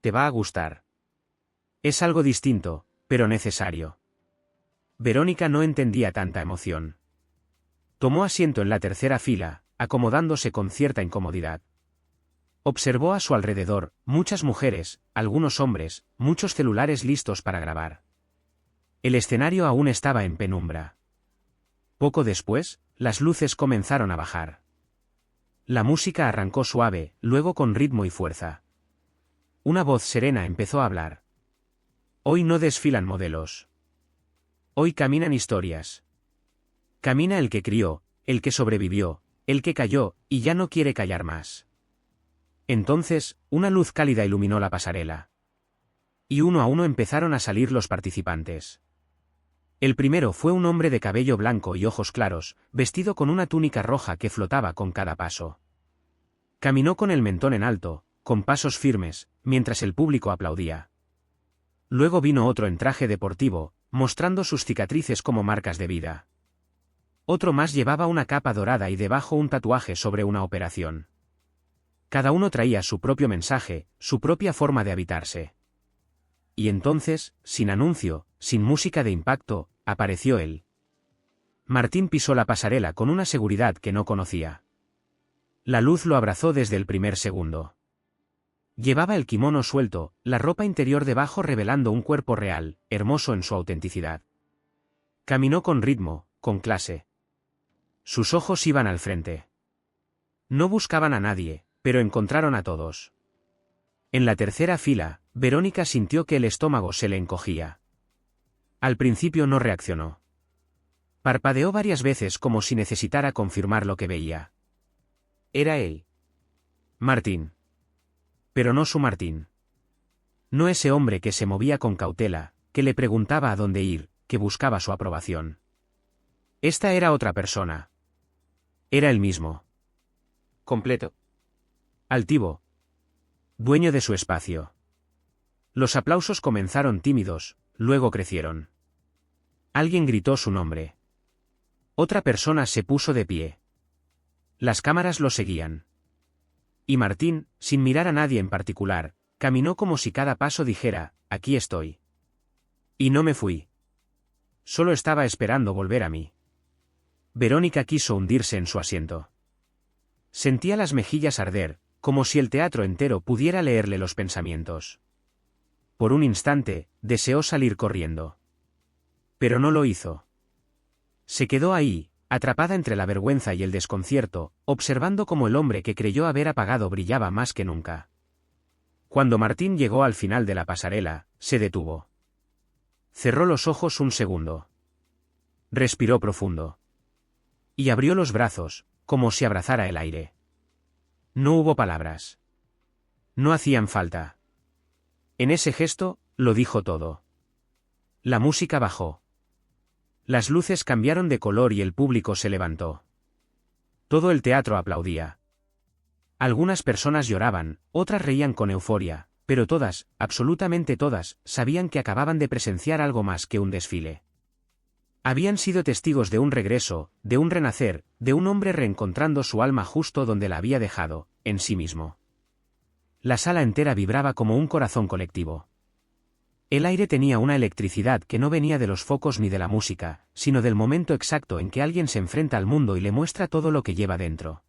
Te va a gustar. Es algo distinto, pero necesario. Verónica no entendía tanta emoción. Tomó asiento en la tercera fila, acomodándose con cierta incomodidad. Observó a su alrededor, muchas mujeres, algunos hombres, muchos celulares listos para grabar. El escenario aún estaba en penumbra. Poco después, las luces comenzaron a bajar. La música arrancó suave, luego con ritmo y fuerza. Una voz serena empezó a hablar. Hoy no desfilan modelos. Hoy caminan historias. Camina el que crió, el que sobrevivió, el que cayó, y ya no quiere callar más. Entonces, una luz cálida iluminó la pasarela. Y uno a uno empezaron a salir los participantes. El primero fue un hombre de cabello blanco y ojos claros, vestido con una túnica roja que flotaba con cada paso. Caminó con el mentón en alto, con pasos firmes, mientras el público aplaudía. Luego vino otro en traje deportivo, mostrando sus cicatrices como marcas de vida. Otro más llevaba una capa dorada y debajo un tatuaje sobre una operación. Cada uno traía su propio mensaje, su propia forma de habitarse. Y entonces, sin anuncio, sin música de impacto, apareció él. Martín pisó la pasarela con una seguridad que no conocía. La luz lo abrazó desde el primer segundo. Llevaba el kimono suelto, la ropa interior debajo revelando un cuerpo real, hermoso en su autenticidad. Caminó con ritmo, con clase. Sus ojos iban al frente. No buscaban a nadie, pero encontraron a todos. En la tercera fila, Verónica sintió que el estómago se le encogía. Al principio no reaccionó. Parpadeó varias veces como si necesitara confirmar lo que veía. Era él. Martín. Pero no su Martín. No ese hombre que se movía con cautela, que le preguntaba a dónde ir, que buscaba su aprobación. Esta era otra persona. Era el mismo. Completo. Altivo. Dueño de su espacio. Los aplausos comenzaron tímidos, luego crecieron. Alguien gritó su nombre. Otra persona se puso de pie. Las cámaras lo seguían. Y Martín, sin mirar a nadie en particular, caminó como si cada paso dijera, aquí estoy. Y no me fui. Solo estaba esperando volver a mí. Verónica quiso hundirse en su asiento. Sentía las mejillas arder, como si el teatro entero pudiera leerle los pensamientos. Por un instante, deseó salir corriendo. Pero no lo hizo. Se quedó ahí, atrapada entre la vergüenza y el desconcierto, observando cómo el hombre que creyó haber apagado brillaba más que nunca. Cuando Martín llegó al final de la pasarela, se detuvo. Cerró los ojos un segundo. Respiró profundo. Y abrió los brazos, como si abrazara el aire. No hubo palabras. No hacían falta. En ese gesto, lo dijo todo. La música bajó. Las luces cambiaron de color y el público se levantó. Todo el teatro aplaudía. Algunas personas lloraban, otras reían con euforia, pero todas, absolutamente todas, sabían que acababan de presenciar algo más que un desfile. Habían sido testigos de un regreso, de un renacer, de un hombre reencontrando su alma justo donde la había dejado, en sí mismo. La sala entera vibraba como un corazón colectivo. El aire tenía una electricidad que no venía de los focos ni de la música, sino del momento exacto en que alguien se enfrenta al mundo y le muestra todo lo que lleva dentro.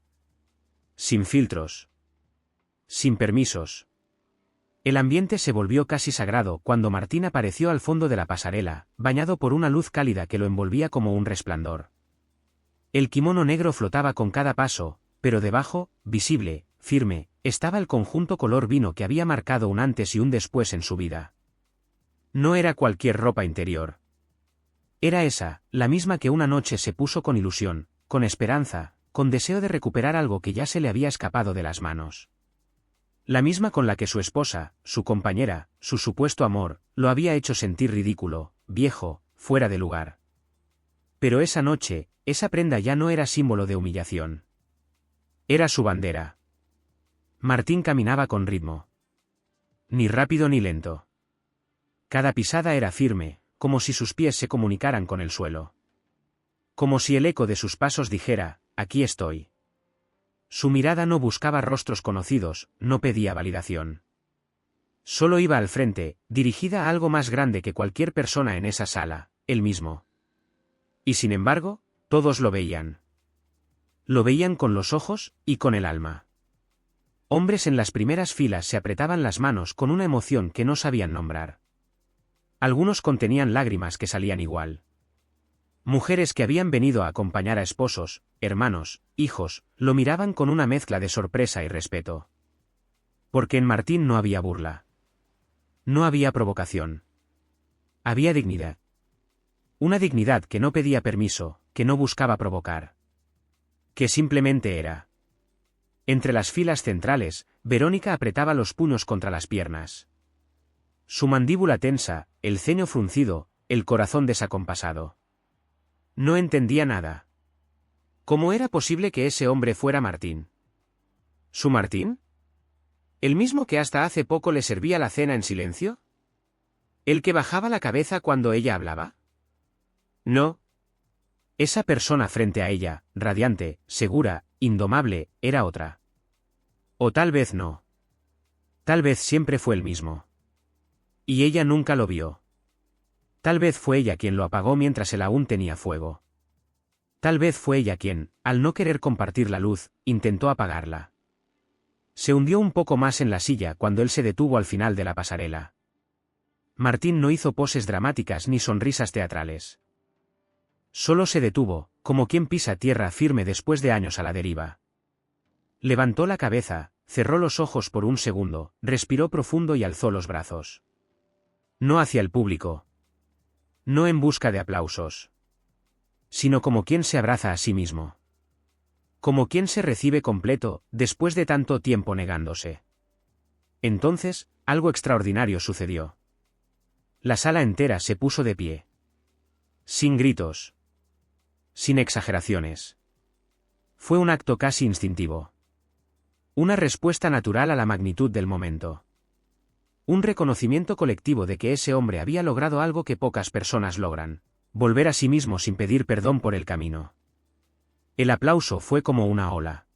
Sin filtros. Sin permisos. El ambiente se volvió casi sagrado cuando Martín apareció al fondo de la pasarela, bañado por una luz cálida que lo envolvía como un resplandor. El kimono negro flotaba con cada paso, pero debajo, visible, firme, estaba el conjunto color vino que había marcado un antes y un después en su vida. No era cualquier ropa interior. Era esa, la misma que una noche se puso con ilusión, con esperanza, con deseo de recuperar algo que ya se le había escapado de las manos. La misma con la que su esposa, su compañera, su supuesto amor, lo había hecho sentir ridículo, viejo, fuera de lugar. Pero esa noche, esa prenda ya no era símbolo de humillación. Era su bandera. Martín caminaba con ritmo. Ni rápido ni lento. Cada pisada era firme, como si sus pies se comunicaran con el suelo. Como si el eco de sus pasos dijera, aquí estoy. Su mirada no buscaba rostros conocidos, no pedía validación. Solo iba al frente, dirigida a algo más grande que cualquier persona en esa sala, él mismo. Y sin embargo, todos lo veían. Lo veían con los ojos y con el alma. Hombres en las primeras filas se apretaban las manos con una emoción que no sabían nombrar. Algunos contenían lágrimas que salían igual. Mujeres que habían venido a acompañar a esposos, hermanos, hijos, lo miraban con una mezcla de sorpresa y respeto. Porque en Martín no había burla. No había provocación. Había dignidad. Una dignidad que no pedía permiso, que no buscaba provocar. Que simplemente era. Entre las filas centrales, Verónica apretaba los puños contra las piernas. Su mandíbula tensa, el ceño fruncido, el corazón desacompasado. No entendía nada. ¿Cómo era posible que ese hombre fuera Martín? ¿Su Martín? ¿El mismo que hasta hace poco le servía la cena en silencio? ¿El que bajaba la cabeza cuando ella hablaba? No. Esa persona frente a ella, radiante, segura, indomable, era otra. O tal vez no. Tal vez siempre fue el mismo. Y ella nunca lo vio. Tal vez fue ella quien lo apagó mientras él aún tenía fuego. Tal vez fue ella quien, al no querer compartir la luz, intentó apagarla. Se hundió un poco más en la silla cuando él se detuvo al final de la pasarela. Martín no hizo poses dramáticas ni sonrisas teatrales. Solo se detuvo, como quien pisa tierra firme después de años a la deriva. Levantó la cabeza, cerró los ojos por un segundo, respiró profundo y alzó los brazos. No hacia el público. No en busca de aplausos. Sino como quien se abraza a sí mismo. Como quien se recibe completo, después de tanto tiempo negándose. Entonces, algo extraordinario sucedió. La sala entera se puso de pie. Sin gritos. Sin exageraciones. Fue un acto casi instintivo. Una respuesta natural a la magnitud del momento. Un reconocimiento colectivo de que ese hombre había logrado algo que pocas personas logran: volver a sí mismo sin pedir perdón por el camino. El aplauso fue como una ola.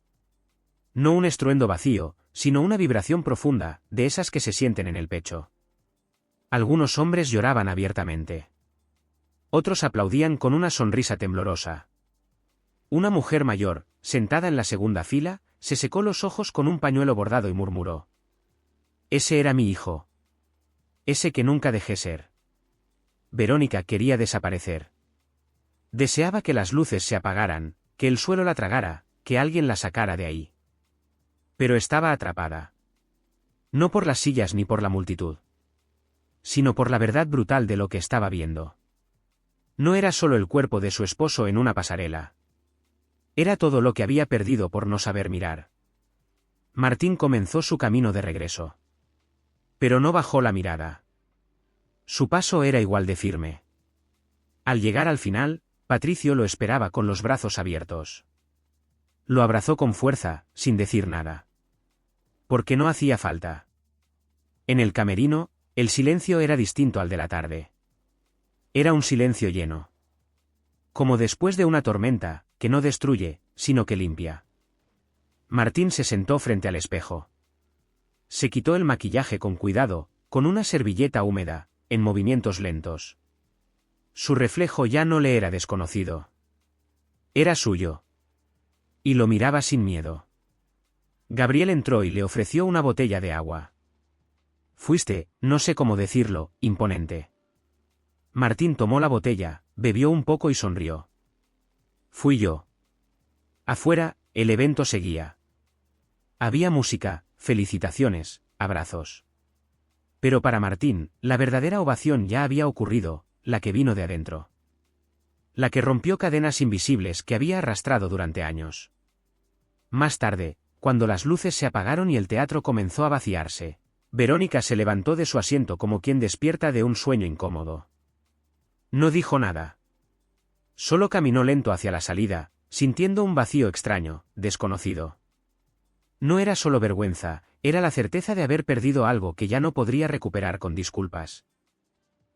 No un estruendo vacío, sino una vibración profunda, de esas que se sienten en el pecho. Algunos hombres lloraban abiertamente. Otros aplaudían con una sonrisa temblorosa. Una mujer mayor, sentada en la segunda fila, se secó los ojos con un pañuelo bordado y murmuró: «Ese era mi hijo. Ese que nunca dejé ser». Verónica quería desaparecer. Deseaba que las luces se apagaran, que el suelo la tragara, que alguien la sacara de ahí. Pero estaba atrapada. No por las sillas ni por la multitud. Sino por la verdad brutal de lo que estaba viendo. No era solo el cuerpo de su esposo en una pasarela. Era todo lo que había perdido por no saber mirar. Martín comenzó su camino de regreso. Pero no bajó la mirada. Su paso era igual de firme. Al llegar al final, Patricio lo esperaba con los brazos abiertos. Lo abrazó con fuerza, sin decir nada. Porque no hacía falta. En el camerino, el silencio era distinto al de la tarde. Era un silencio lleno. Como después de una tormenta, que no destruye, sino que limpia. Martín se sentó frente al espejo. Se quitó el maquillaje con cuidado, con una servilleta húmeda, en movimientos lentos. Su reflejo ya no le era desconocido. Era suyo. Y lo miraba sin miedo. Gabriel entró y le ofreció una botella de agua. Fuiste, no sé cómo decirlo, imponente. Martín tomó la botella, bebió un poco y sonrió. Fui yo. Afuera, el evento seguía. Había música, felicitaciones, abrazos. Pero para Martín, la verdadera ovación ya había ocurrido, la que vino de adentro. La que rompió cadenas invisibles que había arrastrado durante años. Más tarde, cuando las luces se apagaron y el teatro comenzó a vaciarse, Verónica se levantó de su asiento como quien despierta de un sueño incómodo. No dijo nada. Solo caminó lento hacia la salida, sintiendo un vacío extraño, desconocido. No era solo vergüenza, era la certeza de haber perdido algo que ya no podría recuperar con disculpas.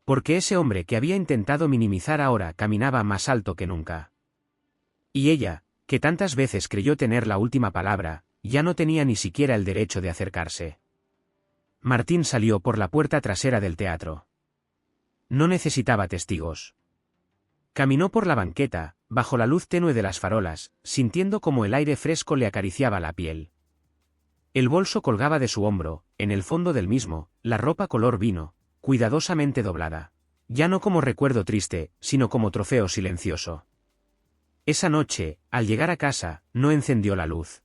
Porque ese hombre que había intentado minimizar ahora caminaba más alto que nunca. Y ella, que tantas veces creyó tener la última palabra, ya no tenía ni siquiera el derecho de acercarse. Martín salió por la puerta trasera del teatro. No necesitaba testigos. Caminó por la banqueta, bajo la luz tenue de las farolas, sintiendo como el aire fresco le acariciaba la piel. El bolso colgaba de su hombro, en el fondo del mismo, la ropa color vino, cuidadosamente doblada. Ya no como recuerdo triste, sino como trofeo silencioso. Esa noche, al llegar a casa, no encendió la luz.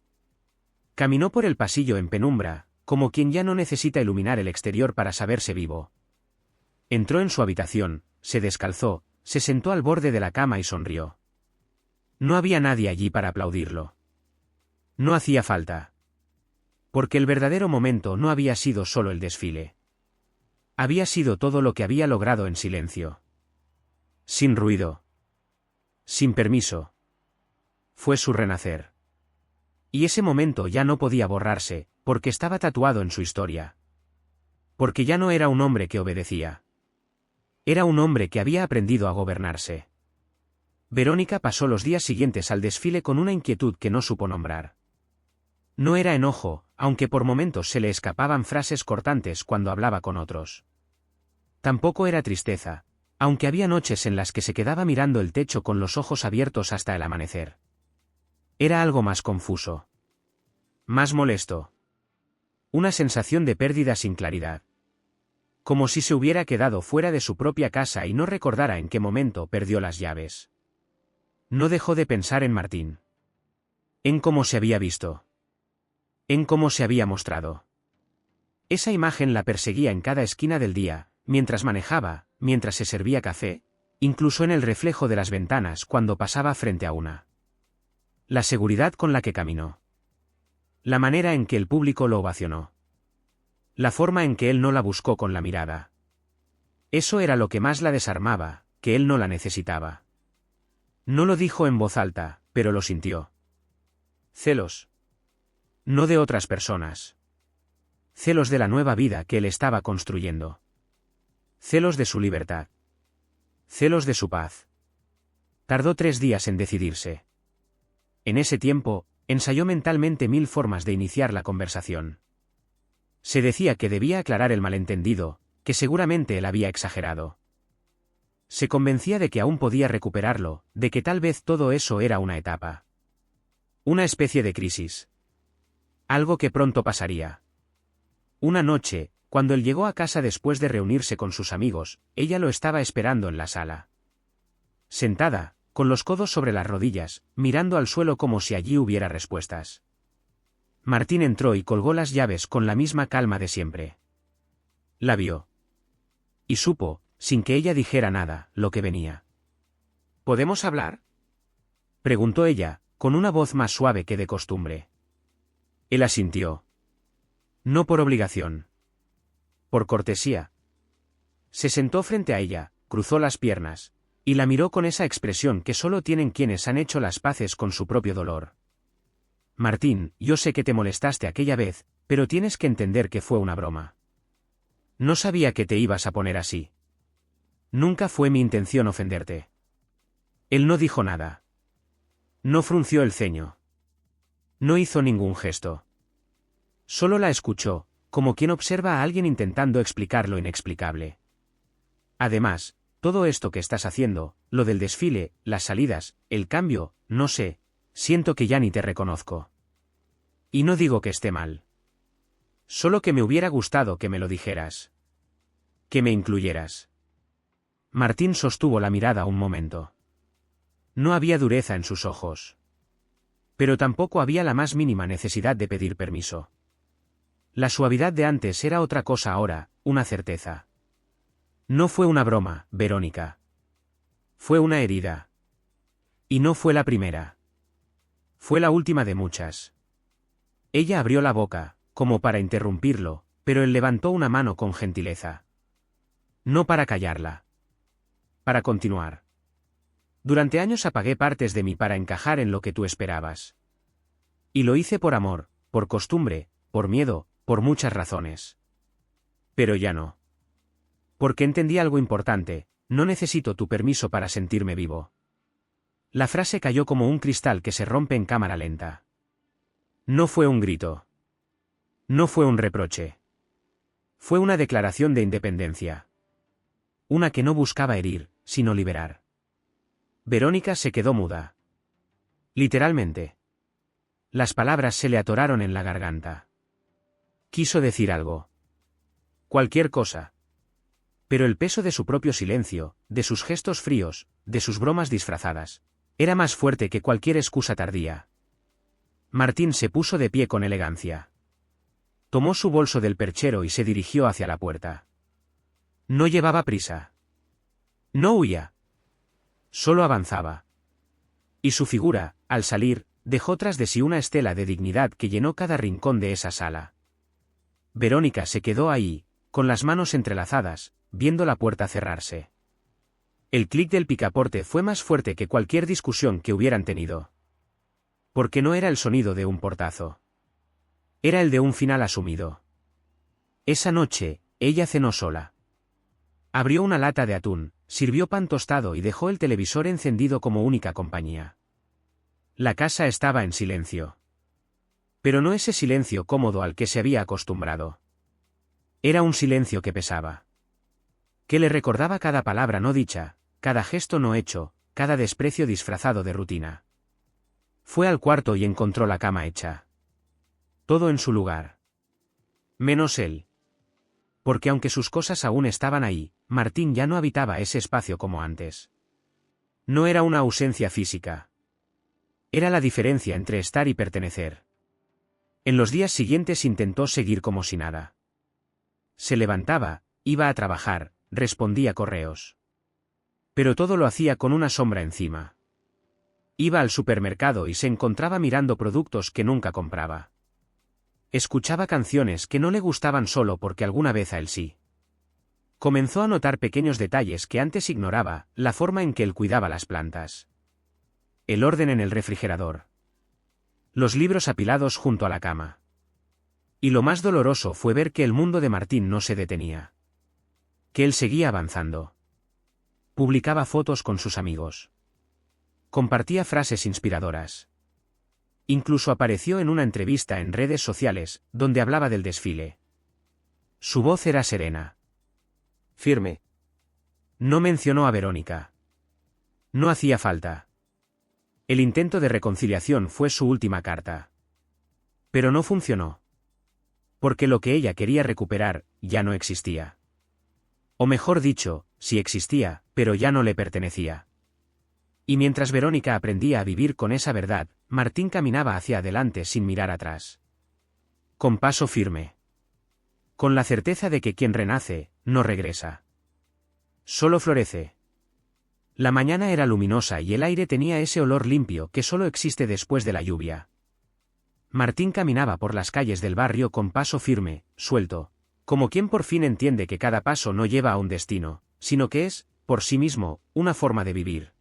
Caminó por el pasillo en penumbra, como quien ya no necesita iluminar el exterior para saberse vivo. Entró en su habitación, se descalzó, se sentó al borde de la cama y sonrió. No había nadie allí para aplaudirlo. No hacía falta. Porque el verdadero momento no había sido solo el desfile. Había sido todo lo que había logrado en silencio. Sin ruido. Sin permiso. Fue su renacer. Y ese momento ya no podía borrarse, porque estaba tatuado en su historia. Porque ya no era un hombre que obedecía. Era un hombre que había aprendido a gobernarse. Verónica pasó los días siguientes al desfile con una inquietud que no supo nombrar. No era enojo, aunque por momentos se le escapaban frases cortantes cuando hablaba con otros. Tampoco era tristeza, aunque había noches en las que se quedaba mirando el techo con los ojos abiertos hasta el amanecer. Era algo más confuso. Más molesto. Una sensación de pérdida sin claridad. Como si se hubiera quedado fuera de su propia casa y no recordara en qué momento perdió las llaves. No dejó de pensar en Martín. En cómo se había visto. En cómo se había mostrado. Esa imagen la perseguía en cada esquina del día, mientras manejaba, mientras se servía café, incluso en el reflejo de las ventanas cuando pasaba frente a una. La seguridad con la que caminó. La manera en que el público lo ovacionó. La forma en que él no la buscó con la mirada. Eso era lo que más la desarmaba, que él no la necesitaba. No lo dijo en voz alta, pero lo sintió. Celos. No de otras personas. Celos de la nueva vida que él estaba construyendo. Celos de su libertad. Celos de su paz. Tardó 3 días en decidirse. En ese tiempo, ensayó mentalmente 1000 formas de iniciar la conversación. Se decía que debía aclarar el malentendido, que seguramente él había exagerado. Se convencía de que aún podía recuperarlo, de que tal vez todo eso era una etapa. Una especie de crisis. Algo que pronto pasaría. Una noche, cuando él llegó a casa después de reunirse con sus amigos, ella lo estaba esperando en la sala. Sentada, con los codos sobre las rodillas, mirando al suelo como si allí hubiera respuestas. Martín entró y colgó las llaves con la misma calma de siempre. La vio. Y supo, sin que ella dijera nada, lo que venía. ¿Podemos hablar?, preguntó ella, con una voz más suave que de costumbre. Él asintió. No por obligación. Por cortesía. Se sentó frente a ella, cruzó las piernas, y la miró con esa expresión que solo tienen quienes han hecho las paces con su propio dolor. Martín, yo sé que te molestaste aquella vez, pero tienes que entender que fue una broma. No sabía que te ibas a poner así. Nunca fue mi intención ofenderte. Él no dijo nada. No frunció el ceño. No hizo ningún gesto. Solo la escuchó, como quien observa a alguien intentando explicar lo inexplicable. Además, todo esto que estás haciendo, lo del desfile, las salidas, el cambio, no sé, siento que ya ni te reconozco. Y no digo que esté mal. Solo que me hubiera gustado que me lo dijeras. Que me incluyeras. Martín sostuvo la mirada un momento. No había dureza en sus ojos. Pero tampoco había la más mínima necesidad de pedir permiso. La suavidad de antes era otra cosa ahora, una certeza. No fue una broma, Verónica. Fue una herida. Y no fue la primera. Fue la última de muchas. Ella abrió la boca, como para interrumpirlo, pero él levantó una mano con gentileza. No para callarla. Para continuar. Durante años apagué partes de mí para encajar en lo que tú esperabas. Y lo hice por amor, por costumbre, por miedo, por muchas razones. Pero ya no. Porque entendí algo importante, no necesito tu permiso para sentirme vivo. La frase cayó como un cristal que se rompe en cámara lenta. No fue un grito. No fue un reproche. Fue una declaración de independencia. Una que no buscaba herir, sino liberar. Verónica se quedó muda. Literalmente. Las palabras se le atoraron en la garganta. Quiso decir algo. Cualquier cosa. Pero el peso de su propio silencio, de sus gestos fríos, de sus bromas disfrazadas, era más fuerte que cualquier excusa tardía. Martín se puso de pie con elegancia. Tomó su bolso del perchero y se dirigió hacia la puerta. No llevaba prisa. No huía. Solo avanzaba. Y su figura, al salir, dejó tras de sí una estela de dignidad que llenó cada rincón de esa sala. Verónica se quedó ahí, con las manos entrelazadas, viendo la puerta cerrarse. El clic del picaporte fue más fuerte que cualquier discusión que hubieran tenido. Porque no era el sonido de un portazo. Era el de un final asumido. Esa noche, ella cenó sola. Abrió una lata de atún, sirvió pan tostado y dejó el televisor encendido como única compañía. La casa estaba en silencio. Pero no ese silencio cómodo al que se había acostumbrado. Era un silencio que pesaba. Que le recordaba cada palabra no dicha, cada gesto no hecho, cada desprecio disfrazado de rutina. Fue al cuarto y encontró la cama hecha. Todo en su lugar. Menos él. Porque aunque sus cosas aún estaban ahí, Martín ya no habitaba ese espacio como antes. No era una ausencia física. Era la diferencia entre estar y pertenecer. En los días siguientes intentó seguir como si nada. Se levantaba, iba a trabajar, respondía correos. Pero todo lo hacía con una sombra encima. Iba al supermercado y se encontraba mirando productos que nunca compraba. Escuchaba canciones que no le gustaban solo porque alguna vez a él sí. Comenzó a notar pequeños detalles que antes ignoraba, la forma en que él cuidaba las plantas. El orden en el refrigerador. Los libros apilados junto a la cama. Y lo más doloroso fue ver que el mundo de Martín no se detenía. Que él seguía avanzando. Publicaba fotos con sus amigos. Compartía frases inspiradoras. Incluso apareció en una entrevista en redes sociales, donde hablaba del desfile. Su voz era serena. Firme. No mencionó a Verónica. No hacía falta. El intento de reconciliación fue su última carta. Pero no funcionó. Porque lo que ella quería recuperar, ya no existía. O mejor dicho, sí existía, pero ya no le pertenecía. Y mientras Verónica aprendía a vivir con esa verdad, Martín caminaba hacia adelante sin mirar atrás. Con paso firme. Con la certeza de que quien renace, no regresa. Solo florece. La mañana era luminosa y el aire tenía ese olor limpio que solo existe después de la lluvia. Martín caminaba por las calles del barrio con paso firme, suelto, como quien por fin entiende que cada paso no lleva a un destino, sino que es, por sí mismo, una forma de vivir.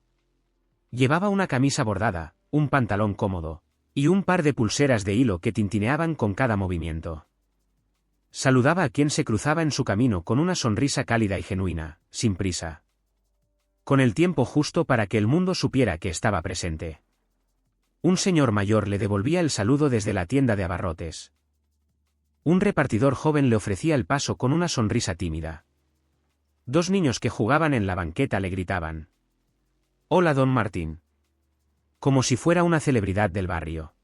Llevaba una camisa bordada, un pantalón cómodo, y un par de pulseras de hilo que tintineaban con cada movimiento. Saludaba a quien se cruzaba en su camino con una sonrisa cálida y genuina, sin prisa. Con el tiempo justo para que el mundo supiera que estaba presente. Un señor mayor le devolvía el saludo desde la tienda de abarrotes. Un repartidor joven le ofrecía el paso con una sonrisa tímida. Dos niños que jugaban en la banqueta le gritaban: «Hola, don Martín». Como si fuera una celebridad del barrio.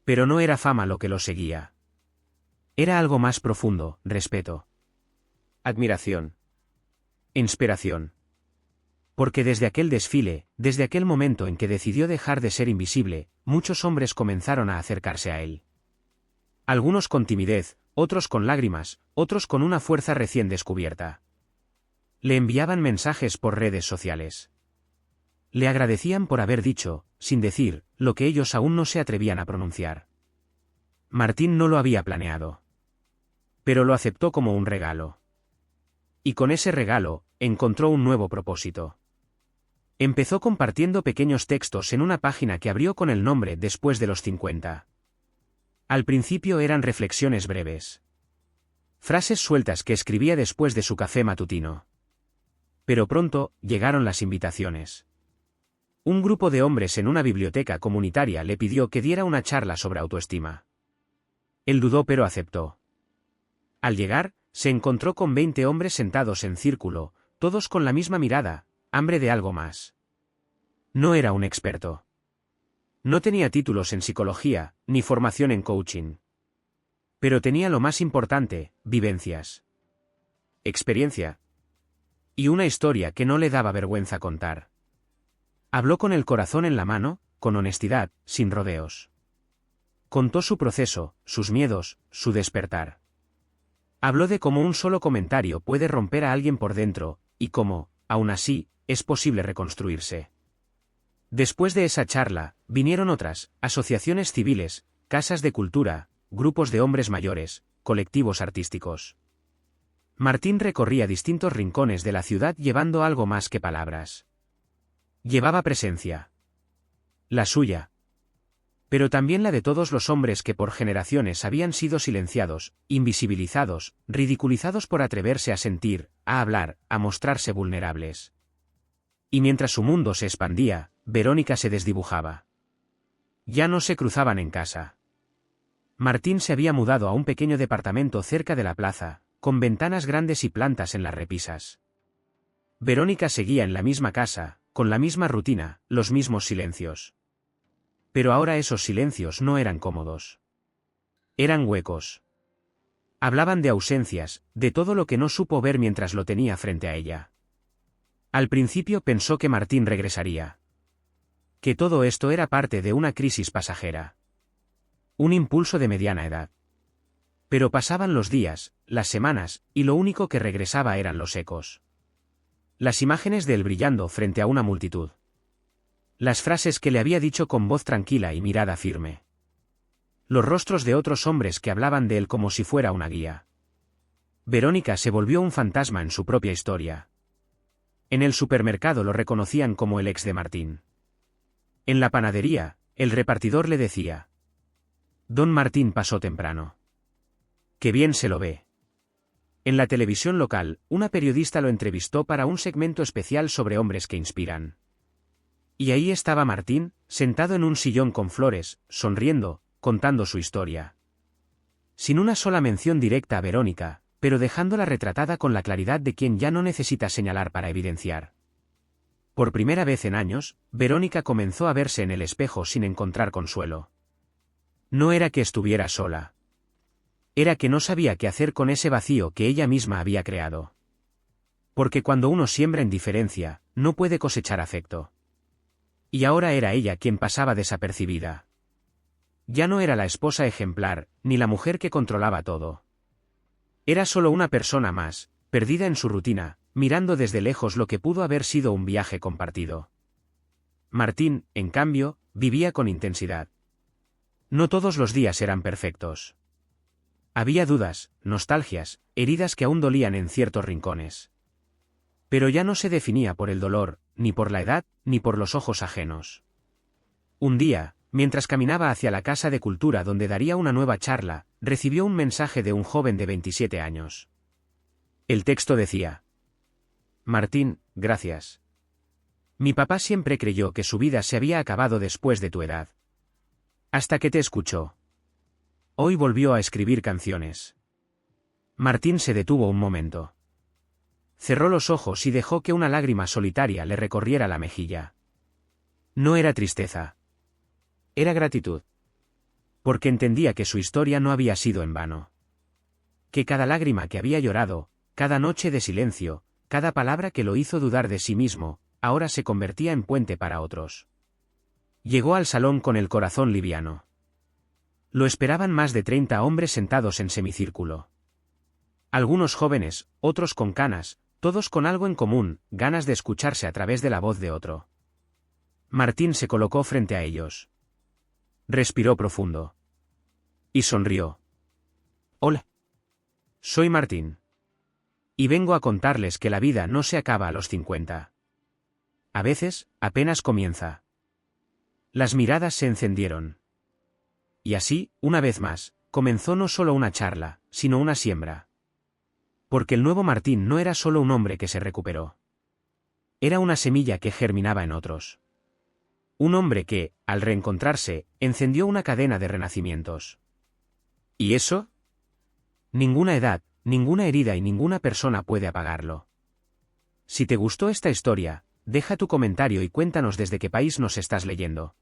Pero no era fama lo que lo seguía. Era algo más profundo: respeto. Admiración. Inspiración. Porque desde aquel desfile, desde aquel momento en que decidió dejar de ser invisible, muchos hombres comenzaron a acercarse a él. Algunos con timidez, otros con lágrimas, otros con una fuerza recién descubierta. Le enviaban mensajes por redes sociales. Le agradecían por haber dicho, sin decir, lo que ellos aún no se atrevían a pronunciar. Martín no lo había planeado. Pero lo aceptó como un regalo. Y con ese regalo, encontró un nuevo propósito. Empezó compartiendo pequeños textos en una página que abrió con el nombre Después de los 50. Al principio eran reflexiones breves. Frases sueltas que escribía después de su café matutino. Pero pronto, llegaron las invitaciones. Un grupo de hombres en una biblioteca comunitaria le pidió que diera una charla sobre autoestima. Él dudó pero aceptó. Al llegar, se encontró con 20 hombres sentados en círculo, todos con la misma mirada, hambre de algo más. No era un experto. No tenía títulos en psicología, ni formación en coaching. Pero tenía lo más importante, vivencias, experiencia y una historia que no le daba vergüenza contar. Habló con el corazón en la mano, con honestidad, sin rodeos. Contó su proceso, sus miedos, su despertar. Habló de cómo un solo comentario puede romper a alguien por dentro, y cómo, aún así, es posible reconstruirse. Después de esa charla, vinieron otras, asociaciones civiles, casas de cultura, grupos de hombres mayores, colectivos artísticos. Martín recorría distintos rincones de la ciudad llevando algo más que palabras. Llevaba presencia. La suya. Pero también la de todos los hombres que por generaciones habían sido silenciados, invisibilizados, ridiculizados por atreverse a sentir, a hablar, a mostrarse vulnerables. Y mientras su mundo se expandía, Verónica se desdibujaba. Ya no se cruzaban en casa. Martín se había mudado a un pequeño departamento cerca de la plaza, con ventanas grandes y plantas en las repisas. Verónica seguía en la misma casa, con la misma rutina, los mismos silencios. Pero ahora esos silencios no eran cómodos. Eran huecos. Hablaban de ausencias, de todo lo que no supo ver mientras lo tenía frente a ella. Al principio pensó que Martín regresaría. Que todo esto era parte de una crisis pasajera. Un impulso de mediana edad. Pero pasaban los días, las semanas, y lo único que regresaba eran los ecos. Las imágenes de él brillando frente a una multitud. Las frases que le había dicho con voz tranquila y mirada firme. Los rostros de otros hombres que hablaban de él como si fuera una guía. Verónica se volvió un fantasma en su propia historia. En el supermercado lo reconocían como el ex de Martín. En la panadería, el repartidor le decía: Don Martín pasó temprano. Qué bien se lo ve. En la televisión local, una periodista lo entrevistó para un segmento especial sobre hombres que inspiran. Y ahí estaba Martín, sentado en un sillón con flores, sonriendo, contando su historia. Sin una sola mención directa a Verónica, pero dejándola retratada con la claridad de quien ya no necesita señalar para evidenciar. Por primera vez en años, Verónica comenzó a verse en el espejo sin encontrar consuelo. No era que estuviera sola. Era que no sabía qué hacer con ese vacío que ella misma había creado. Porque cuando uno siembra indiferencia, no puede cosechar afecto. Y ahora era ella quien pasaba desapercibida. Ya no era la esposa ejemplar, ni la mujer que controlaba todo. Era solo una persona más, perdida en su rutina, mirando desde lejos lo que pudo haber sido un viaje compartido. Martín, en cambio, vivía con intensidad. No todos los días eran perfectos. Había dudas, nostalgias, heridas que aún dolían en ciertos rincones. Pero ya no se definía por el dolor, ni por la edad, ni por los ojos ajenos. Un día, mientras caminaba hacia la casa de cultura donde daría una nueva charla, recibió un mensaje de un joven de 27 años. El texto decía: Martín, gracias. Mi papá siempre creyó que su vida se había acabado después de tu edad. Hasta que te escuchó. Hoy volvió a escribir canciones. Martín se detuvo un momento. Cerró los ojos y dejó que una lágrima solitaria le recorriera la mejilla. No era tristeza. Era gratitud. Porque entendía que su historia no había sido en vano. Que cada lágrima que había llorado, cada noche de silencio, cada palabra que lo hizo dudar de sí mismo, ahora se convertía en puente para otros. Llegó al salón con el corazón liviano. Lo esperaban más de 30 hombres sentados en semicírculo. Algunos jóvenes, otros con canas, todos con algo en común, ganas de escucharse a través de la voz de otro. Martín se colocó frente a ellos. Respiró profundo. Y sonrió. Hola. Soy Martín. Y vengo a contarles que la vida no se acaba a los 50. A veces, apenas comienza. Las miradas se encendieron. Y así, una vez más, comenzó no solo una charla, sino una siembra. Porque el nuevo Martín no era solo un hombre que se recuperó. Era una semilla que germinaba en otros. Un hombre que, al reencontrarse, encendió una cadena de renacimientos. ¿Y eso? Ninguna edad, ninguna herida y ninguna persona puede apagarlo. Si te gustó esta historia, deja tu comentario y cuéntanos desde qué país nos estás leyendo.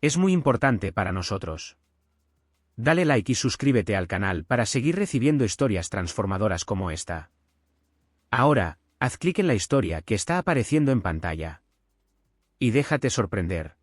Es muy importante para nosotros. Dale like y suscríbete al canal para seguir recibiendo historias transformadoras como esta. Ahora, haz clic en la historia que está apareciendo en pantalla. Y déjate sorprender.